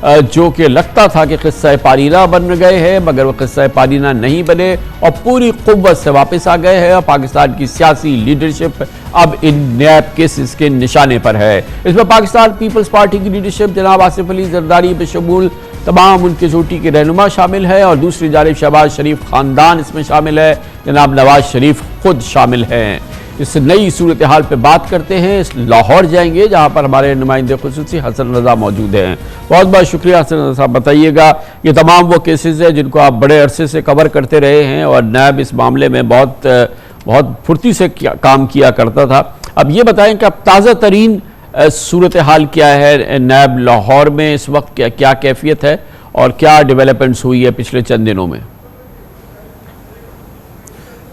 जो कि लगता था कि किस्सा पारीना बन गए हैं, मगर वो किस्सा पारीना नहीं बने और पूरी कुव्वत से वापस आ गए हैं। और पाकिस्तान की सियासी लीडरशिप अब इन नैब केसेस के निशाने पर है। इसमें पाकिस्तान पीपल्स पार्टी की लीडरशिप जनाब आसिफ अली जरदारी बशमूल तमाम उनके चोटी के रहनुमा शामिल है और दूसरी जानिब शहबाज शरीफ खानदान इसमें शामिल है, जनाब नवाज शरीफ खुद शामिल हैं। इस नई सूरत हाल पर बात करते हैं, इस लाहौर जाएंगे जहां पर हमारे नुमाइंदे खुसूसी हसन रजा मौजूद हैं। बहुत बहुत शुक्रिया हसन रजा साहब। बताइएगा, ये तमाम वो केसेस हैं जिनको आप बड़े अरसे से कवर करते रहे हैं और नैब इस मामले में बहुत फुर्ती से काम किया करता था। अब ये बताएं कि अब ताज़ा तरीन सूरत हाल क्या है नैब लाहौर में इस वक्त, क्या कैफियत है और क्या डेवलपमेंट्स हुई है पिछले चंद दिनों में?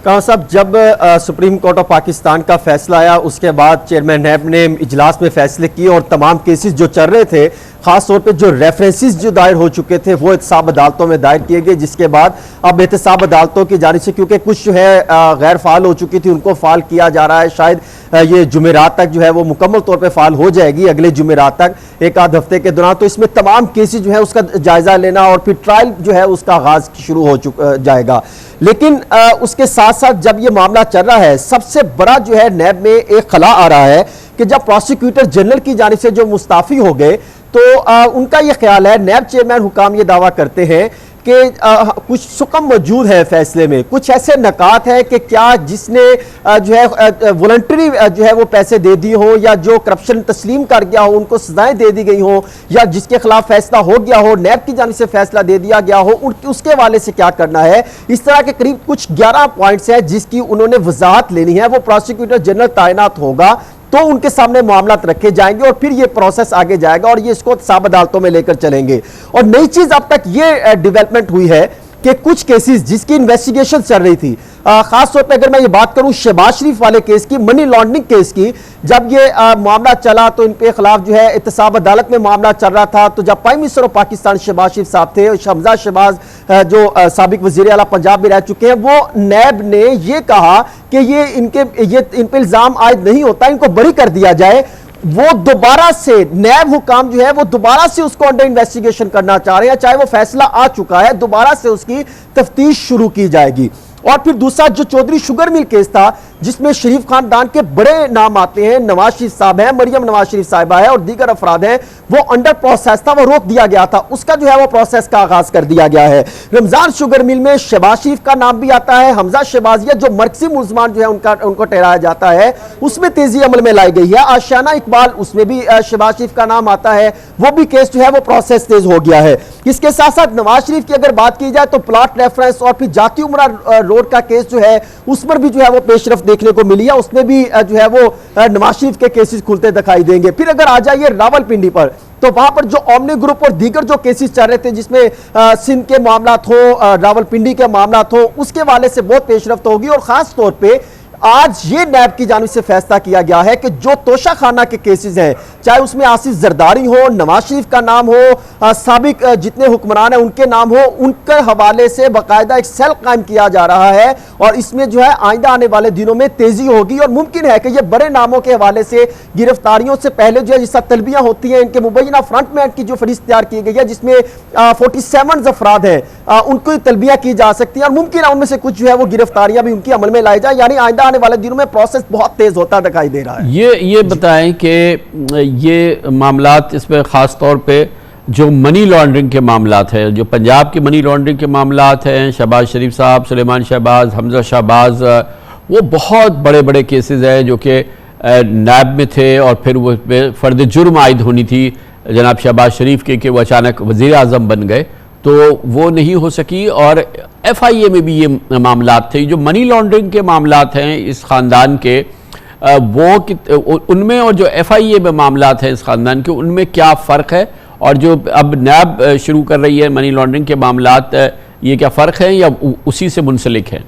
कामरान साहब, जब सुप्रीम कोर्ट ऑफ पाकिस्तान का फैसला आया उसके बाद चेयरमैन नैब ने इजलास में फैसले किए और तमाम केसेस जो चल रहे थे, खास तौर पे जो रेफरेंसेस जो दायर हो चुके थे वो एहतसाब अदालतों में दायर किए गए, जिसके बाद अब एहतसाब अदालतों की जानिब से, क्योंकि कुछ जो है गैर फाल हो चुकी थी उनको फाल किया जा रहा है। शायद ये जुमेरात तक जो है वो मुकम्मल तौर पे फाल हो जाएगी, अगले जुमेरात तक, एक आध हफ्ते के दौरान। तो इसमें तमाम केसेस जो है उसका जायजा लेना और फिर ट्रायल जो है उसका आगाज शुरू हो जाएगा। लेकिन उसके साथ साथ जब ये मामला चल रहा है, सबसे बड़ा जो है नैब में एक खला आ रहा है कि जब प्रोसिक्यूटर जनरल की जानिब से जो मुस्ताफी हो गए तो उनका ये ख्याल है, नैब चेयरमैन हुकाम ये दावा करते हैं कि कुछ सुकम मौजूद है फैसले में, कुछ ऐसे नकात है कि क्या जिसने जो है वॉलंटरी जो है वो पैसे दे दिए हो या जो करप्शन तस्लीम कर गया हो उनको सजाएं दे दी गई हो या जिसके खिलाफ फैसला हो गया हो, नैब की जानिब से फैसला दे दिया गया हो, उसके हवाले से क्या करना है। इस तरह के करीब कुछ 11 पॉइंट्स हैं जिसकी उन्होंने वजाहत लेनी है। वो प्रोसिक्यूटर जनरल तैनात होगा तो उनके सामने मामला रखे जाएंगे और फिर ये प्रोसेस आगे जाएगा और ये इसको साब अदालतों में लेकर चलेंगे। और नई चीज अब तक ये डेवलपमेंट हुई है कि कुछ केसेस जिसकी इन्वेस्टिगेशन चल रही थी, खास तौर पे अगर मैं ये बात करूं शहबाज शरीफ वाले केस की, मनी लॉन्ड्रिंग केस की, जब ये मामला चला तो इनके खिलाफ जो है एहतसाब अदालत में मामला चल रहा था। तो जब prime minister of Pakistan Shahbaz Sharif साहब थे, हमजा शहबाज जो साबिक वजीर आला पंजाब भी रह चुके हैं, वो नैब ने ये कहा कि ये इन पे इल्जाम आयद नहीं होता, इनको बरी कर दिया जाए। वो दोबारा से नैब हुकाम जो है वो दोबारा से उसको अंडर इन्वेस्टिगेशन करना चाह रहे हैं, चाहे वो फैसला आ चुका है, दोबारा से उसकी तफ्तीश शुरू की जाएगी। और फिर दूसरा जो चौधरी शुगर मिल केस था जिसमें शरीफ खानदान के बड़े नाम आते हैं, नवाज शरीफ साहब हैं, मरियम नवाज शरीफ साहिबा है और दीगर अफराद हैं, वो अंडर प्रोसेस था, वो रोक दिया गया था, उसका जो है वो प्रोसेस का आगाज कर दिया गया है। रमजान शुगर मिल में शहबाज शरीफ का नाम भी आता है, हमजा शहबाजिया जो मरकजी मुलजमान जो है उनको ठहराया जाता है, उसमें तेजी अमल में लाई गई है। आशियाना इकबाल, उसमें भी शहबाज शरीफ का नाम आता है, वो भी केस जो है वो प्रोसेस तेज हो गया है। इसके साथ साथ नवाज शरीफ की अगर बात की जाए तो प्लॉट रेफरेंस और फिर जाती उमरा रोड का केस जो है उस पर भी जो है वो पेशरफ देखने को मिली है, उसमें भी जो है वो नवाज शरीफ के केसेस खुलते दिखाई देंगे। फिर अगर आ जाइए रावलपिंडी पर, तो वहां पर जो ओमनी ग्रुप और दीगर जो केसेस चल रहे थे जिसमें सिंध के मामला हो, रावलपिंडी के मामला हो, उसके वाले से बहुत पेशरफ्त होगी। और खास तौर पर आज ये नैब की जानिब से फैसला किया गया है कि जो तोशा खाना के केसेस हैं, चाहे उसमें आसिफ जरदारी हो, नवाज शरीफ का नाम हो, साबिक जितने हुक्मरान हैं उनके नाम हो, उनके हवाले से बाकायदा एक सेल कायम किया जा रहा है और इसमें जो है आइंदा आने वाले दिनों में तेजी होगी। और मुमकिन है कि ये बड़े नामों के हवाले से गिरफ्तारियों से पहले जो है जिस तलबियां होती हैं, इनके मुबैना फ्रंटमैन की जो फरिस्त तैयार की गई है जिसमें 47 अफराद हैं, उनको तलबियां की जा सकती है और मुमकिन है उनमें से कुछ जो है वो गिरफ्तारियां भी उनकी अमल में लाई जाए। यानी आइंदा वाले दिनों में प्रोसेस बहुत तेज होता दिखाई दे रहा है। ये बताएं कि ये मामलात, इसमें खास तौर पे जो मनी लॉन्ड्रिंग के मामलात हैं, जो पंजाब के मनी लॉन्ड्रिंग के मामलात हैं, शहबाज शरीफ साहब, सुलेमान शहबाज, हमजा शहबाज, वो बहुत बड़े बड़े केसेस हैं जो कि नैब में थे और फिर वो फर्द जुर्म आयद होनी थी जनाब शहबाज शरीफ के कि वो अचानक वज़ीर आज़म बन गए, तो वो नहीं हो सकी। और FIA में भी ये मामलात थे। जो मनी लॉन्ड्रिंग के मामलात हैं इस ख़ानदान के, वो उनमें और जो FIA में मामलात हैं इस ख़ानदान के, उनमें क्या फ़र्क है? और जो अब नैब शुरू कर रही है मनी लॉन्ड्रिंग के मामलात, ये क्या फ़र्क है या उसी से मुंसलिक है?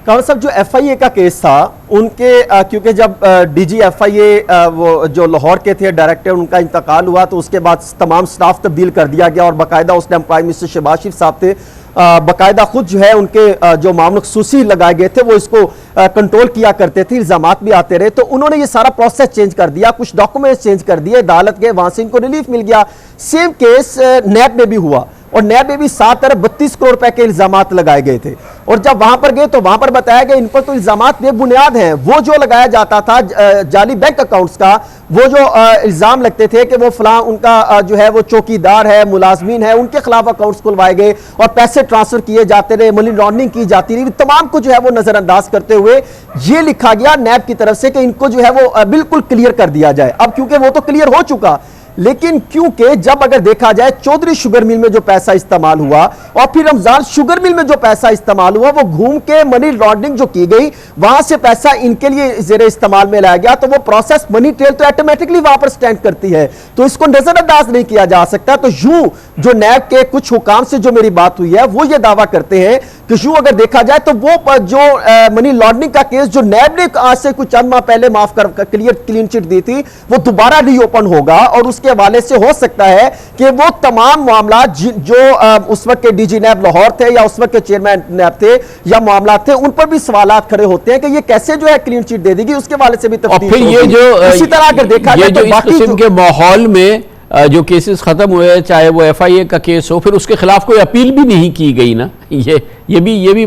कामरान साहब, जो FIA का केस था उनके क्योंकि जब DG FIA वो जो लाहौर के थे डायरेक्टर, उनका इंतकाल हुआ तो उसके बाद तमाम स्टाफ तब्दील कर दिया गया और बाकायदा उस time prime minister Shahbaz Sharif साहब थे। बाकायदा खुद जो है उनके जो मामला खसूसी लगाए गए थे वो इसको कंट्रोल किया करते थे, इल्जामात भी आते रहे, तो उन्होंने ये सारा प्रोसेस चेंज कर दिया, कुछ डॉक्यूमेंट्स चेंज कर दिए, अदालत गए, वहां से इनको रिलीफ मिल गया। सेम केस नैब में भी हुआ और नैब में भी 7 अरब 32 करोड़ रुपए के इल्जामात लगाए गए थे और जब वहां पर गए तो वहां पर बताया गया इन पर तो इल्जामात बेबुनियाद हैं। वो जो लगाया जाता था जाली बैंक अकाउंट्स का, वो जो इल्जाम लगते थे कि वो फलां उनका जो है वो चौकीदार है, मुलाजमीन है, उनके खिलाफ अकाउंट्स खुलवाए गए और पैसे ट्रांसफर किए जाते रहे, मनी लॉन्ड्रिंग की जाती रही, तमाम को जो है वो नजरअंदाज करते हुए ये लिखा गया नैब की तरफ से कि इनको जो है वो बिल्कुल क्लियर कर दिया जाए। अब क्योंकि वो तो क्लियर हो चुका, लेकिन क्योंकि जब अगर देखा जाए चौधरी शुगर मिल में जो पैसा इस्तेमाल हुआ और फिर रमजान शुगर मिल में जो पैसा इस्तेमाल हुआ वो घूम के मनी लॉन्ड्रिंग जो की गई वहां से पैसा इनके लिए जेरे इस्तेमाल में लाया गया, तो वो प्रोसेस मनी ट्रेल तो ऑटोमेटिकली वहां पर स्टैंड करती है, तो इसको नजरअंदाज नहीं किया जा सकता। तो यूं जो नैब के कुछ हुकाम से जो मेरी बात हुई है वो ये दावा करते हैं कि यूं अगर देखा जाए तो वो जो मनी लॉन्ड्रिंग का केस जो नैब ने आज से कुछ चंद माह पहले माफ कर क्लीन चिट दी थी वो दोबारा रीओपन होगा और उसके हवाले से हो सकता है कि वो तमाम मामला जो उस वक्त के डीजी नैब लाहौर थे या उस वक्त के चेयरमैन नैब थे या मामला थे उन पर भी सवालात खड़े होते हैं कि ये कैसे जो है क्लीन चिट दे देगी, उसके हवाले से भी तफ्तीश फिर ये जो इसी तरह अगर देखा जाए तो बाकी किस्म के माहौल में जो केसेस खत्म हुए, चाहे वो एफआईए का केस हो, फिर उसके खिलाफ कोई अपील भी नहीं की गई ना। ये भी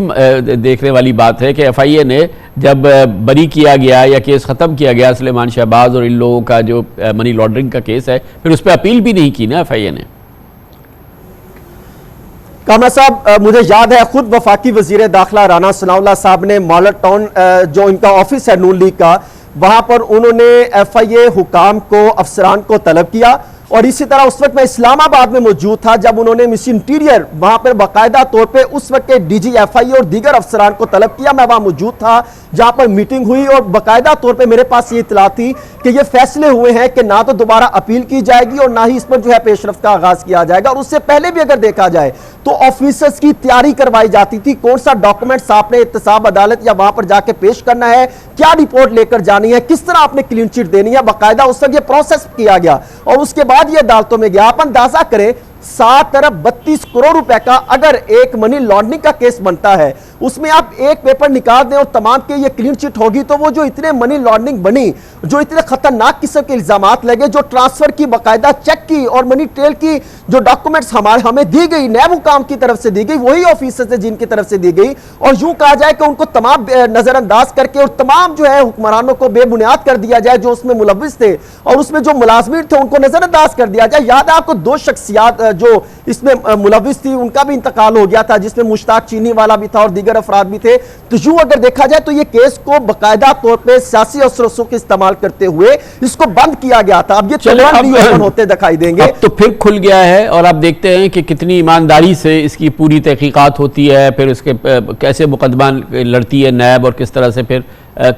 देखने वाली बात है कि एफआईए ने जब बरी किया गया या केस खत्म किया गया सुलेमान शहबाज और इन लोगों का जो मनी लॉन्ड्रिंग का केस है, फिर उस पर अपील भी नहीं की ना एफआईए ने। कामरा साहब, मुझे याद है खुद वफाकी वजीर दाखिला राना सनाउल्लाह साहब ने मॉलर टाउन जो इनका ऑफिस है नून लीग का, वहां पर उन्होंने एफआईए हुकाम को अफसरान को तलब किया और इसी तरह उस वक्त मैं इस्लामाबाद में मौजूद था जब उन्होंने मिस इंटीरियर वहां पर बाकायदा तौर पे उस वक्त के डीजी एफआईए और दीगर अफसरान को तलब किया। मैं वहां मौजूद था जहां पर मीटिंग हुई और बाकायदा तौर पे मेरे पास ये इतला थी कि ये फैसले हुए हैं कि ना तो दोबारा अपील की जाएगी और ना ही इस पर जो है पेशरफ्त का आगाज किया जाएगा। और उससे पहले भी अगर देखा जाए तो ऑफिसर्स की तैयारी करवाई जाती थी, कौन सा डॉक्यूमेंट्स आपने इत्तेसाब अदालत या वहां पर जाके पेश करना है, क्या रिपोर्ट लेकर जानी है, किस तरह आपने क्लीन चिट देनी है, बाकायदा उस वक्त ये प्रोसेस किया गया और उसके बाद ये अदालतों में गया। आप अंदाजा करें 7 अरब 32 करोड़ रुपए का अगर एक मनी लॉन्ड्रिंग का केस बनता है, उसमें आप एक पेपर निकाल दें और तमाम के ये क्लीन चिट होगी, तो वो जो इतने मनी लॉन्ड्रिंग बनी, जो इतने खतरनाक किस्म के इल्जामात लगे, जो ट्रांसफर की बाकायदा चेक की और मनी ट्रेल की जो डॉक्यूमेंट्स हमें दी गई, नैब हुकाम की तरफ से दी गई, वही ऑफिसर से जिनकी तरफ से दी गई, और यूं कहा जाए कि उनको तमाम नजरअंदाज करके और तमाम जो है हुक्मरानों को बेबुनियाद कर दिया जाए जो उसमें मुलविस थे और उसमें जो मुलाजमीन थे उनको नजरअंदाज कर दिया जाए। याद है आपको 2 शख्सियात जो इसमें मुलविस थी उनका भी इंतकाल हो गया था, जिसमें मुश्ताक चीनी वाला भी था और दीगर अफराद भी थे। तो यूं अगर देखा जाए तो ये केस को बाकायदा तौर पे सियासी असरों के इस्तेमाल करते हुए इसको बंद किया गया था। अब ये तमाम होते दिखाई देंगे। अब तो फिर खुल गया है और आप देखते हैं कि कितनी ईमानदारी से इसकी पूरी तहकीकात होती है, फिर उसके कैसे मुकदमा लड़ती है नैब और किस तरह से फिर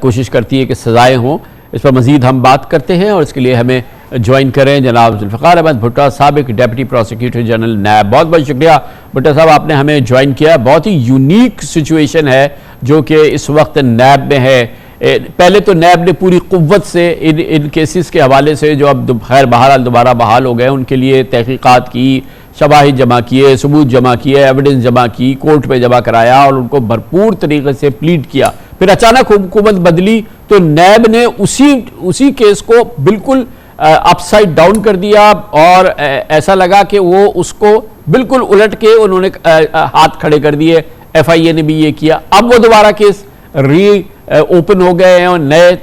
कोशिश करती है कि सजाएं हों। इस पर मजीद हम बात करते हैं और इसके लिए हमें ज्वाइन करें जनाब जुल्फ़िकार अहमद भुट्टो साहब, डेप्यूटी प्रोसिक्यूटर जनरल नैब। बहुत बहुत शुक्रिया भुट्टो साहब, आपने हमें ज्वाइन किया। बहुत ही यूनिक सिचुएशन है जो कि इस वक्त नैब में है। पहले तो नैब ने पूरी कुव्वत से इन केसेस के हवाले से जो अब खैर बहरहाल दोबारा बहाल हो गए, उनके लिए तहकीकात की, शवाहिद जमा किए, सबूत जमा किए, एविडेंस जमा की, कोर्ट में जमा कराया और उनको भरपूर तरीके से प्लीड किया। फिर अचानक हुकूमत बदली तो नैब ने उसी केस को बिल्कुल अपसाइड डाउन कर दिया और ऐसा लगा कि वो उसको बिल्कुल उलट के उन्होंने हाथ खड़े कर दिए। एफआईए ने भी ये किया। अब वो दोबारा केस ओपन हो गए हैं और नए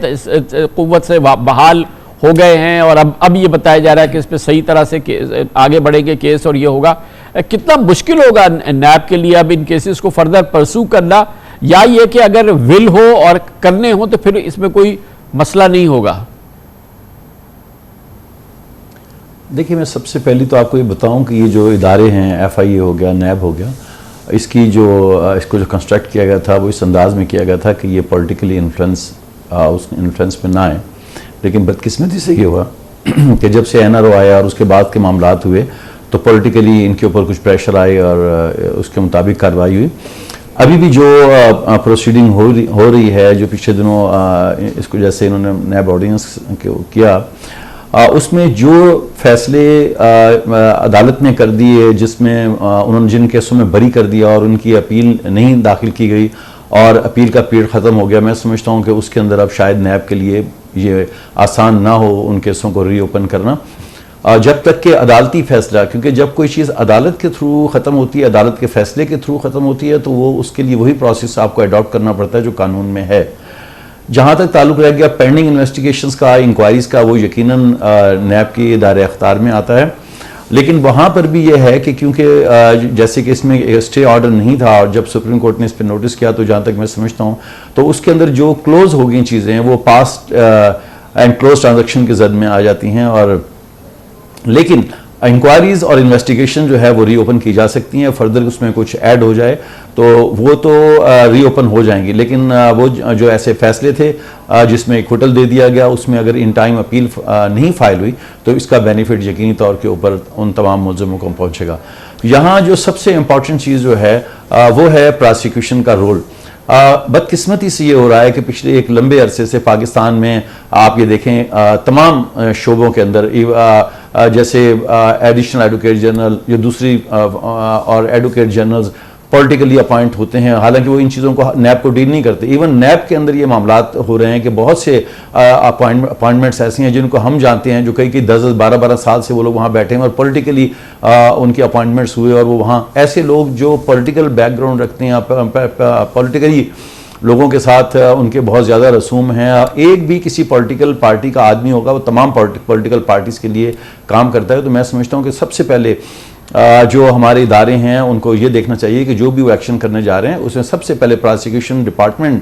कुव्वत से बहाल हो गए हैं और अब ये बताया जा रहा है कि इस पर सही तरह से आगे बढ़ेंगे केस और ये होगा। कितना मुश्किल होगा नैब के लिए अब इन केसेस को फर्दर परसू करना, या ये कि अगर विल हो और करने हो तो फिर इसमें कोई मसला नहीं होगा? देखिए, मैं सबसे पहले तो आपको ये बताऊं कि ये जो इदारे हैं, एफआईए हो गया, नैब हो गया, इसको जो कंस्ट्रक्ट किया गया था वो इस अंदाज में किया गया था कि ये पॉलिटिकली उस इन्फ्लुएंस में ना आए। लेकिन बदकिस्मती से ये हुआ कि जब से एनआरओ आया और उसके बाद के मामलात हुए तो पॉलिटिकली इनके ऊपर कुछ प्रेशर आए और उसके मुताबिक कार्रवाई हुई। अभी भी जो प्रोसीडिंग हो रही है, जो पिछले दिनों इसको जैसे इन्होंने नैब ऑर्डिनेंस किया, उसमें जो फैसले अदालत ने कर दिए, जिसमें उन्होंने जिन केसों में बरी कर दिया और उनकी अपील नहीं दाखिल की गई और अपील का पीरियड ख़त्म हो गया, मैं समझता हूँ कि उसके अंदर अब शायद नैब के लिए ये आसान ना हो उन केसों को रीओपन करना, जब तक कि अदालती फैसला, क्योंकि जब कोई चीज़ अदालत के थ्रू ख़त्म होती है, अदालत के फैसले के थ्रू ख़त्म होती है, तो वो उसके लिए वही प्रोसेस आपको अडॉप्ट करना पड़ता है जो कानून में है। जहाँ तक ताल्लुक़ रह गया पेंडिंग इन्वेस्टिगेशंस का, इंक्वायरीज़ का, वो यकीनन नैब के इदारे अख्तार में आता है, लेकिन वहाँ पर भी ये है कि क्योंकि जैसे कि इसमें स्टे ऑर्डर नहीं था और जब सुप्रीम कोर्ट ने इस पर नोटिस किया, तो जहाँ तक मैं समझता हूँ तो उसके अंदर जो क्लोज हो गई चीज़ें हैं वो पास्ट एंड क्लोज ट्रांजेक्शन के जद में आ जाती हैं, और लेकिन इंक्वायरीज और इन्वेस्टिगेशन जो है वो रीओपन की जा सकती हैं, फर्दर उसमें कुछ ऐड हो जाए तो वो तो रीओपन हो जाएंगी, लेकिन वो जो ऐसे फैसले थे जिसमें इक्विटल दे दिया गया, उसमें अगर इन टाइम अपील नहीं फाइल हुई तो इसका बेनिफिट यकीनी तौर के ऊपर उन तमाम मुलज़िमों को पहुंचेगा। यहाँ जो सबसे इम्पॉर्टेंट चीज़ जो है वो है प्रोसिक्यूशन का रोल। बदकिस्मती से ये हो रहा है कि पिछले एक लंबे अरसे से पाकिस्तान में आप ये देखें तमाम शोबों के अंदर जैसे एडिशनल एडवोकेट जनरल या दूसरी और एडवोकेट जनरल्स पॉलिटिकली अपॉइंट होते हैं, हालांकि वो इन चीज़ों को नैब को डील नहीं करते। इवन नैब के अंदर ये मामलात हो रहे हैं कि बहुत से अपॉइंटमेंट्स ऐसी हैं जिनको हम जानते हैं, जो कई 10-12 साल से वो लोग वहाँ बैठे हैं और पॉलिटिकली उनकी अपॉइंटमेंट्स हुए, और वो वहाँ ऐसे लोग जो पॉलिटिकल बैकग्राउंड रखते हैं, पॉलिटिकली लोगों के साथ उनके बहुत ज़्यादा रसूम हैं। एक भी किसी पॉलिटिकल पार्टी का आदमी होगा वो तमाम पॉलिटिकल पार्टीज़ के लिए काम करता है। तो मैं समझता हूँ कि सबसे पहले जो हमारे इदारे हैं उनको ये देखना चाहिए कि जो भी वो एक्शन करने जा रहे हैं उसमें सबसे पहले प्रोसिक्यूशन डिपार्टमेंट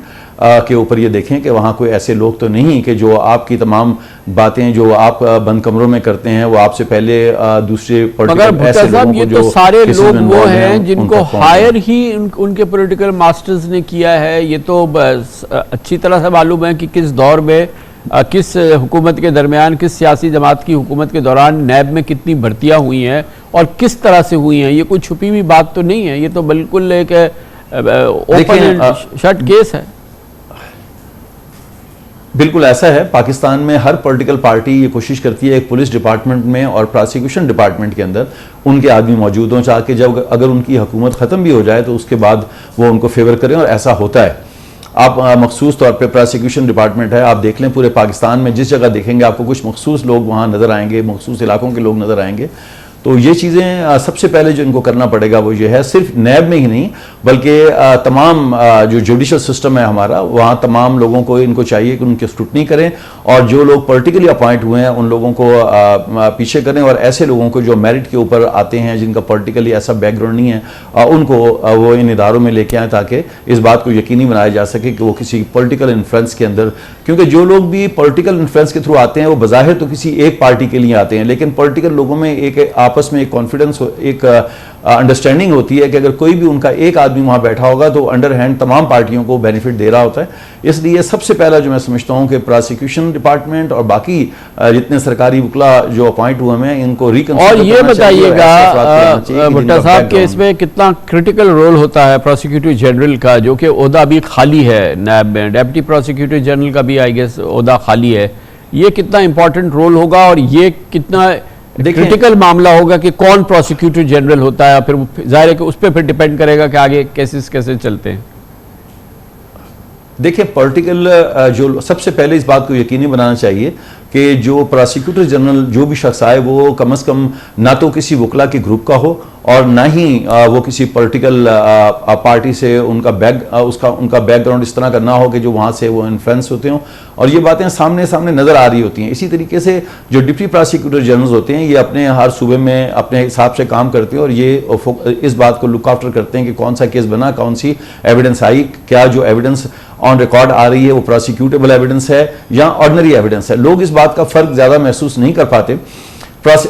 के ऊपर ये देखें कि वहाँ कोई ऐसे लोग तो नहीं कि जो आपकी तमाम बातें जो आप बंद कमरों में करते हैं वो आपसे पहले दूसरे पॉलिटिकल ऐसे लोगों को, जो सारे लोग वो हैं जिनको हायर ही उनके पॉलिटिकल मास्टर्स ने किया है। ये तो अच्छी तरह से मालूम है कि किस दौर में, किस हुकूमत के दरमियान, किस सियासी जमात की हुकूमत के दौरान नैब में कितनी भर्तियां हुई हैं और किस तरह से हुई हैं। ये कोई छुपी हुई बात तो नहीं है, ये तो बिल्कुल एक ओपन एंड शट केस है। बिल्कुल ऐसा है। पाकिस्तान में हर पॉलिटिकल पार्टी ये कोशिश करती है एक पुलिस डिपार्टमेंट में और प्रोसिक्यूशन डिपार्टमेंट के अंदर उनके आदमी मौजूद हों, चाहे जब अगर उनकी हुकूमत ख़त्म भी हो जाए तो उसके बाद वो उनको फेवर करें, और ऐसा होता है। आप मखसूस तौर पे प्रोसिक्यूशन डिपार्टमेंट है, आप देख लें पूरे पाकिस्तान में जिस जगह देखेंगे आपको कुछ मखसूस लोग वहाँ नज़र आएंगे, मखसूस इलाकों के लोग नज़र आएंगे। तो ये चीज़ें सबसे पहले जो इनको करना पड़ेगा वो ये है, सिर्फ नैब में ही नहीं बल्कि तमाम जो जुडिशल सिस्टम है हमारा, वहाँ तमाम लोगों को इनको चाहिए कि उनकी स्क्रूटनी करें और जो लोग पॉलिटिकली अपॉइंट हुए हैं उन लोगों को पीछे करें, और ऐसे लोगों को जो मेरिट के ऊपर आते हैं जिनका पॉलिटिकली ऐसा बैकग्राउंड नहीं है उनको वो इन इदारों में लेके आएँ ताकि इस बात को यकीनी बनाया जा सके कि वो किसी पॉलिटिकल इन्फ्लुएंस के अंदर, क्योंकि जो लोग भी पॉलिटिकल इन्फ्लुएंस के थ्रू आते हैं वो बज़ाहिर तो किसी एक पार्टी के लिए आते हैं, लेकिन पॉलिटिकल लोगों में एक आपस में एक कॉन्फिडेंस, एक अंडरस्टैंडिंग होती है कि अगर कोई भी उनका एक आदमी वहां बैठा होगा तो अंडर हैंड तमाम पार्टियों को बेनिफिट दे रहा होता है। इसलिए सबसे पहला जो मैं समझता हूं कि प्रोसिक्यूशन डिपार्टमेंट और बाकी जितने सरकारी वकला जो अपॉइंट हुए हैं इनको रिकंसिडर। और ये बताइएगा भुट्टा साहब कि इसमें कितना क्रिटिकल रोल होता है प्रोसिक्यूटर जनरल का, जो कि ओहदा भी खाली है नैब में, डेप्टी प्रोसिक्यूटर जनरल का भी आई गेस ओहदा खाली है। ये कितना इंपॉर्टेंट रोल होगा और ये कितना क्रिटिकल मामला होगा कि कौन प्रोसिक्यूटर जनरल होता है, फिर जाहिर है कि उस पर फिर डिपेंड करेगा कि आगे केसेस कैसे चलते हैं। देखिए पॉलिटिकल जो सबसे पहले इस बात को यकीनी बनाना चाहिए कि जो प्रोसिक्यूटर जनरल जो भी शख्स आए वो कम से कम ना तो किसी वकला के ग्रुप का हो और ना ही वो किसी पॉलिटिकल पार्टी से उनका बैकग्राउंड इस तरह का ना हो कि जो वहाँ से वो इन्फ्लुएंस होते हों, और ये बातें सामने सामने नज़र आ रही होती हैं। इसी तरीके से जो डिप्टी प्रोसिक्यूटर जनरल्स होते हैं ये अपने हर सूबे में अपने हिसाब से काम करते हैं और ये इस बात को लुक आफ्टर करते हैं कि कौन सा केस बना, कौन सी एविडेंस आई, क्या जो एविडेंस ऑन रिकॉर्ड आ रही है वो प्रोसिक्यूटेबल एविडेंस है या ऑर्डिनरी एविडेंस है। लोग इस बात का फ़र्क ज़्यादा महसूस नहीं कर पाते।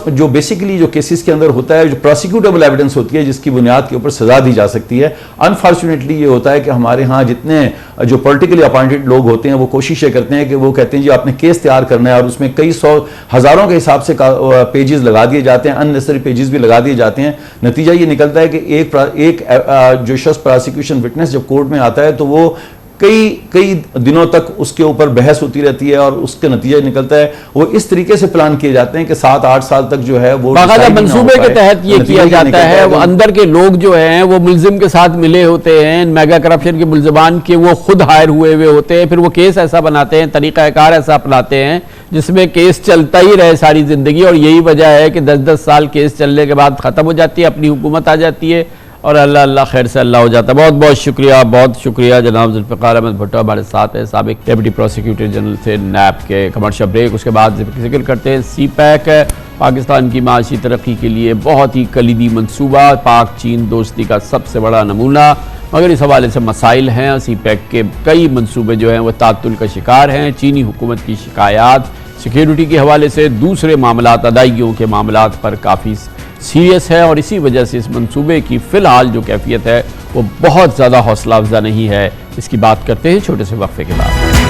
जो बेसिकली जो केसेस के अंदर होता है, जो प्रोसिक्यूटेबल एविडेंस होती है जिसकी बुनियाद के ऊपर सजा दी जा सकती है, अनफॉर्चुनेटली ये होता है कि हमारे यहाँ जितने जो पॉलिटिकली अपॉइंटेड लोग होते हैं वो कोशिश ये करते हैं कि वो कहते हैं जी आपने केस तैयार करना है और उसमें कई सौ हज़ारों के हिसाब से पेजेस लगा दिए जाते हैं, अननेसेसरी पेजेस भी लगा दिए जाते हैं। नतीजा ये निकलता है कि एक जो शख्स प्रोसिक्यूशन विटनेस जब कोर्ट में आता है तो वो कई कई दिनों तक उसके ऊपर बहस होती रहती है और उसके नतीजा निकलता है वो इस तरीके से प्लान किए जाते हैं कि 7-8 साल तक जो है वो बाकायदा मंसूबे के तहत ये किया जाता है। वो अंदर के लोग जो हैं वो मुलजिम के साथ मिले होते हैं, मेगा करप्शन के मुलजमान के वो खुद हायर हुए हुए होते हैं, फिर वो केस ऐसा बनाते हैं, तरीक़ाकार ऐसा अपनाते हैं जिसमें केस चलता ही रहे सारी जिंदगी। और यही वजह है कि 10-10 साल केस चलने के बाद खत्म हो जाती है, अपनी हुकूमत आ जाती है और अल्लाह अल्लाह खैर से अल्लाह हो जाता है। बहुत शुक्रिया जनाब जुल्फ़िकार अहमद भुट्टो हमारे साथ है, साबिक डेप्टी प्रोसिक्यूटर जनरल थे नैब के। कमर्शियल ब्रेक, उसके बाद जिक्र करते हैं CPEC पाकिस्तान की माशी तरक्की के लिए बहुत ही कलीदी मनसूबा, पाक चीन दोस्ती का सबसे बड़ा नमूना, मगर इस हवाले से मसाइल हैं। CPEC के कई मनसूबे जो हैं वो तातुल का शिकार हैं। चीनी हुकूमत की शिकायत सिक्योरिटी के हवाले से, दूसरे मामलात अदायगियों के मामलात पर काफ़ी सीरियस है और इसी वजह से इस मंसूबे की फ़िलहाल जो कैफियत है वो बहुत ज़्यादा हौसला अफजा नहीं है। इसकी बात करते हैं छोटे से वक्फे के बाद।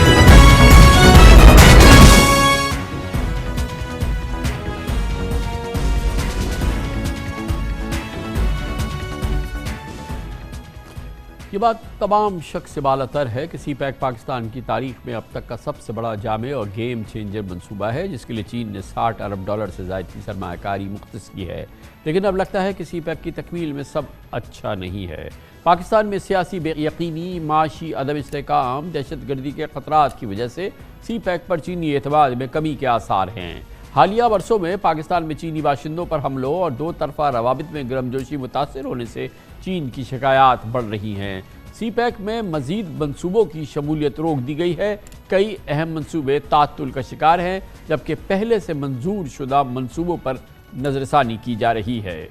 ये बात तमाम शख्स से बालातर है कि CPEC पाकिस्तान की तारीख में अब तक का सबसे बड़ा जामे और गेम चेंजर मंसूबा है, जिसके लिए चीन ने $60 अरब से ज़ायद की सरमायाकारी मुख्तस की है। लेकिन अब लगता है कि CPEC की तकमील में सब अच्छा नहीं है। पाकिस्तान में सियासी बेयकीनी, माशी अदम इस्तेहकाम, दहशतगर्दी के ख़तरात की वजह से CPEC पर चीनी एतमाद में कमी के आसार हैं। हालिया वर्षों में पाकिस्तान में चीनी बाशिंदों पर हमलों और दो तरफा रवाबित में गर्मजोशी मुतासर होने से चीन की शिकायत बढ़ रही हैं। CPEC में मज़ीद मनसूबों की शमूलियत रोक दी गई है। कई अहम मनसूबे तातुल का शिकार हैं, जबकि पहले से मंजूर शुदा मनसूबों पर नज़रसानी की जा रही है।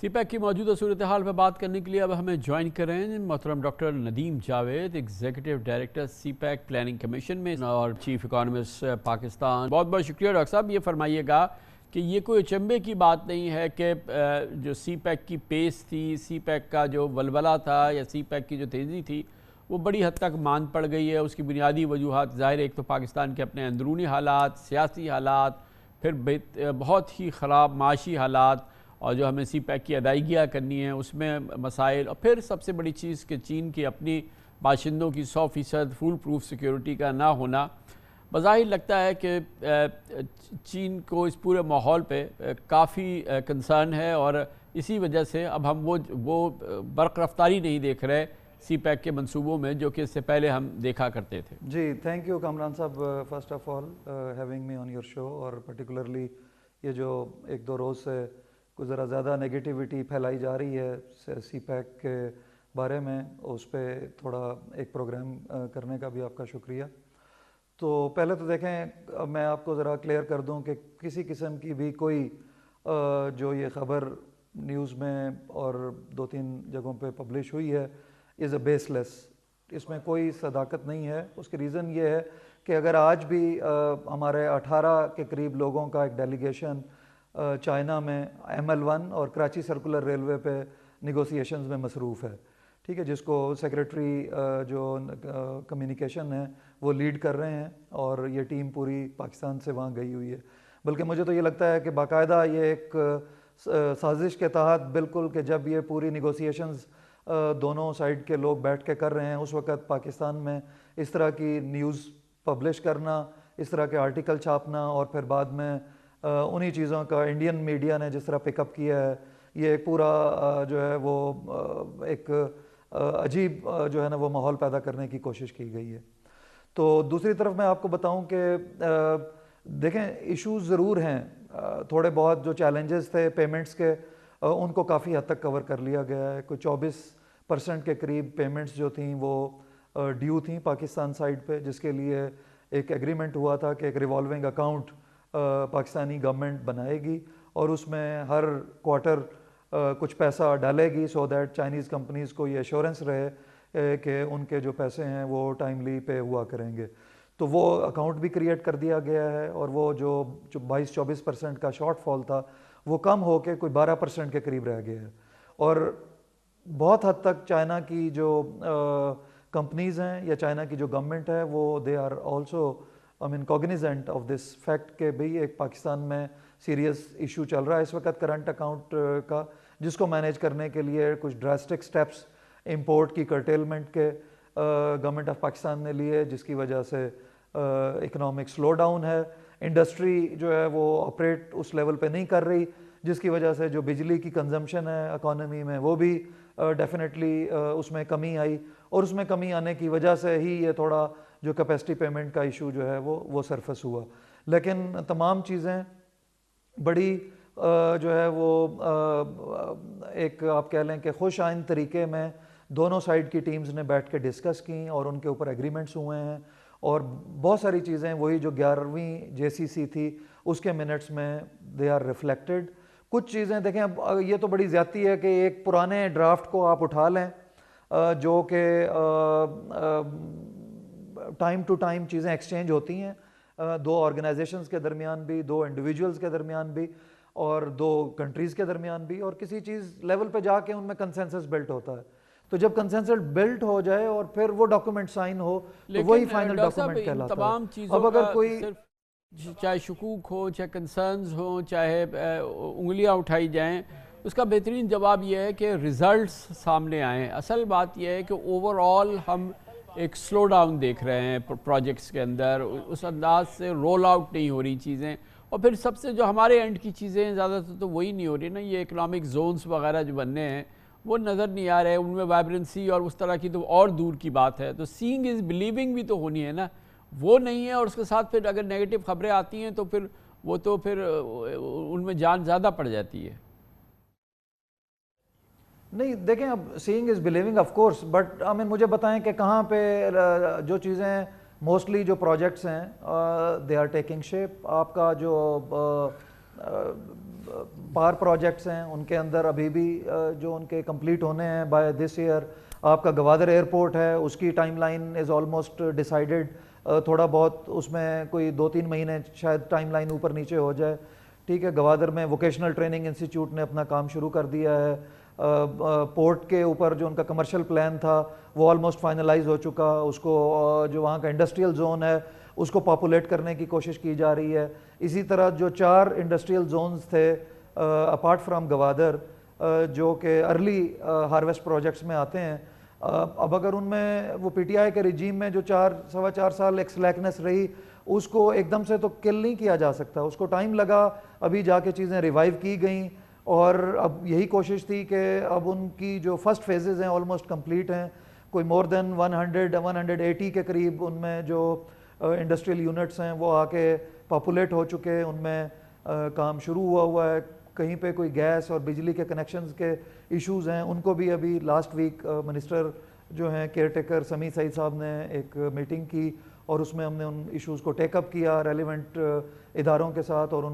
CPEC की मौजूदा सूरत हाल पर बात करने के लिए अब हमें ज्वाइन करें मोहतरम doctor Nadeem Javed, executive director CPEC planning commission में और चीफ इकोनॉमिस्ट पाकिस्तान। बहुत बहुत शुक्रिया डॉक्टर साहब। ये फरमाइएगा कि ये कोई अचंभे की बात नहीं है कि जो CPEC की पेस थी, CPEC का जो वलवला था या CPEC की जो तेज़ी थी वो बड़ी हद तक मान पड़ गई है। उसकी बुनियादी वजूहात ज़ाहिर, एक तो पाकिस्तान के अपने अंदरूनी हालात, सियासी हालात, फिर बहुत ही ख़राब माशी हालात और जो हमें CPEC की अदायगियाँ करनी है उसमें मसाइल, और फिर सबसे बड़ी चीज़ कि चीन की अपनी बाशिंदों की 100% फुल प्रूफ सिक्योरिटी का ना होना। बज़ाहिर लगता है कि चीन को इस पूरे माहौल पे काफ़ी कंसर्न है और इसी वजह से अब हम वो बरक़ रफ्तारी नहीं देख रहे CPEC के मंसूबों में जो कि इससे पहले हम देखा करते थे। जी, थैंक यू कामरान साहब, first of all having me on your show. और पर्टिकुलरली ये जो 1-2 रोज़ से कुछ ज़रा ज़्यादा नेगेटिविटी फैलाई जा रही है CPEC के बारे में, उस पर थोड़ा एक प्रोग्राम करने का भी आपका शुक्रिया। तो पहले तो देखें, मैं आपको ज़रा क्लियर कर दूं कि किसी किस्म की भी कोई जो ये ख़बर न्यूज़ में और 2-3 जगहों पे पब्लिश हुई है इज़ अ बेसलेस, इसमें कोई सदाकत नहीं है। उसकी रीज़न ये है कि अगर आज भी हमारे 18 के करीब लोगों का एक डेलीगेशन चाइना में ML1 और कराची सर्कुलर रेलवे पे निगोसिएशंस में मसरूफ़ है, ठीक है, जिसको सेक्रेटरी जो कम्युनिकेशन है वो लीड कर रहे हैं और ये टीम पूरी पाकिस्तान से वहाँ गई हुई है। बल्कि मुझे तो ये लगता है कि बाकायदा ये एक साजिश के तहत बिल्कुल कि जब ये पूरी निगोसिएशंस दोनों साइड के लोग बैठ के कर रहे हैं उस वक़्त पाकिस्तान में इस तरह की न्यूज़ पब्लिश करना, इस तरह के आर्टिकल छापना और फिर बाद में उन्हीं चीज़ों का इंडियन मीडिया ने जिस तरह पिकअप किया है, ये एक पूरा जो है वो एक अजीब जो है ना वो माहौल पैदा करने की कोशिश की गई है। तो दूसरी तरफ मैं आपको बताऊं कि देखें, इश्यूज ज़रूर हैं, थोड़े बहुत जो चैलेंजेस थे पेमेंट्स के उनको काफ़ी हद तक कवर कर लिया गया है। कोई 24% के करीब पेमेंट्स जो थी वो ड्यू थी पाकिस्तान साइड पे, जिसके लिए एक एग्रीमेंट हुआ था कि एक रिवॉल्विंग अकाउंट पाकिस्तानी गवर्नमेंट बनाएगी और उसमें हर क्वार्टर कुछ पैसा डालेगी सो दैट चाइनीज़ कंपनीज़ को ये एश्योरेंस रहे कि उनके जो पैसे हैं वो टाइमली पे हुआ करेंगे। तो वो अकाउंट भी क्रिएट कर दिया गया है और वो जो 22-24% का शॉर्टफॉल था वो कम होकर कोई 12% के करीब रह गया है। और बहुत हद तक चाइना की जो कंपनीज़ हैं या चाइना की जो गवर्नमेंट है वो they are also cognizant of this fact के भाई एक पाकिस्तान में सीरियस इशू चल रहा है इस वक्त करंट अकाउंट का, जिसको मैनेज करने के लिए कुछ ड्रास्टिक स्टेप्स इंपोर्ट की कर्टेलमेंट के गवर्नमेंट ऑफ पाकिस्तान ने लिए, जिसकी वजह से इकोनॉमिक स्लो डाउन है। इंडस्ट्री जो है वो ऑपरेट उस लेवल पे नहीं कर रही, जिसकी वजह से जो बिजली की कंजम्पशन है इकोनॉमी में वो भी डेफिनेटली उसमें कमी आई, और उसमें कमी आने की वजह से ही ये थोड़ा जो कैपेसिटी पेमेंट का इशू जो है वो सरफेस हुआ। लेकिन तमाम चीज़ें बड़ी जो है वो एक आप कह लें कि खुश आइंद तरीके में दोनों साइड की टीम्स ने बैठ के डिस्कस की और उनके ऊपर एग्रीमेंट्स हुए हैं, और बहुत सारी चीज़ें वही जो 11वीं JCC थी उसके मिनट्स में दे आर रिफ्लेक्टेड। कुछ चीज़ें देखें, अब ये तो बड़ी ज़्यादती है कि एक पुराने ड्राफ्ट को आप उठा लें जो कि टाइम टू टाइम चीज़ें एक्सचेंज होती हैं, दो ऑर्गेनाइजेशंस के दरमियान भी, दो इंडिविजुअल्स के दरमियान भी, और दो कंट्रीज़ के दरमियान भी, और किसी चीज़ लेवल पे जाके उनमें कंसेंसस बिल्ट होता है। तो जब कंसेंसस बिल्ट हो जाए और फिर वो डॉक्यूमेंट साइन हो तो वही फाइनल डॉक्यूमेंट कहलाता तमाम है। चीज़ों अब अगर का कोई चाहे शुकूक हो, चाहे कंसर्न्स हो, चाहे उंगलियां उठाई जाएं, उसका बेहतरीन जवाब यह है कि रिजल्ट्स सामने आएँ। असल बात यह है कि ओवरऑल हम एक स्लो डाउन देख रहे हैं प्रोजेक्ट्स के अंदर, उस अंदाज से रोल आउट नहीं हो रही चीज़ें, और फिर सबसे जो हमारे एंड की चीज़ें ज़्यादातर तो वही नहीं हो रही ना, ये इकोनॉमिक जोन्स वगैरह जो बनने हैं वो नज़र नहीं आ रहे, उनमें वाइब्रेंसी और उस तरह की तो और दूर की बात है। तो सीइंग इज़ बिलीविंग भी तो होनी है ना, वो नहीं है, और उसके साथ फिर अगर नेगेटिव खबरें आती हैं तो फिर वो तो फिर उनमें जान ज़्यादा पड़ जाती है। नहीं देखें, अब seeing is believing of course, but I mean मुझे बताएं कि कहाँ पे जो चीज़ें मोस्टली जो प्रोजेक्ट्स हैं दे आर टेकिंग शेप। आपका जो पावर प्रोजेक्ट्स हैं उनके अंदर अभी भी जो उनके कंप्लीट होने हैं बाय दिस ईयर, आपका गवादर एयरपोर्ट है उसकी टाइमलाइन इज़ ऑलमोस्ट डिसाइडेड, थोड़ा बहुत उसमें कोई 2-3 महीने शायद टाइमलाइन ऊपर नीचे हो जाए। ठीक है, गवादर में वोकेशनल ट्रेनिंग इंस्टीट्यूट ने अपना काम शुरू कर दिया है। पोर्ट के ऊपर जो उनका कमर्शियल प्लान था वो ऑलमोस्ट फाइनलाइज हो चुका, उसको जो वहाँ का इंडस्ट्रियल जोन है उसको पॉपुलेट करने की कोशिश की जा रही है। इसी तरह जो 4 इंडस्ट्रियल जोन्स थे अपार्ट फ्राम गवादर जो कि अर्ली हार्वेस्ट प्रोजेक्ट्स में आते हैं, अब अगर उनमें वो PTI के रिजीम में जो 4-4.25 साल एक स्लैकनेस रही उसको एकदम से तो किल नहीं किया जा सकता, उसको टाइम लगा, अभी जाके चीज़ें रिवाइव की गई, और अब यही कोशिश थी कि अब उनकी जो फर्स्ट फेजेज़ हैं ऑलमोस्ट कंप्लीट हैं, कोई मोर देन 180 के करीब उनमें जो इंडस्ट्रियल यूनिट्स हैं वो आके पॉपुलेट हो चुके, उनमें काम शुरू हुआ है। कहीं पे कोई गैस और बिजली के कनेक्शंस के इश्यूज हैं उनको भी अभी लास्ट वीक मिनिस्टर जो हैं केयर टेकर समी सईद साहब ने एक मीटिंग की और उसमें हमने उन इश्यूज़ को टेकअप किया रेलिवेंट इदारों के साथ, और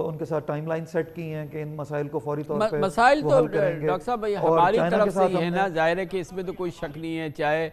उनके साथ टाइमलाइन सेट की हैं कि इन मसाइल को फौरी तौर पे मसाइल वो तो हल करेंगे। डॉक्टर साहब भाई और हमारी चाइना तरफ के से साथ ही है हमने- ना, जाहिर है कि इसमें तो कोई शक नहीं है, चाहे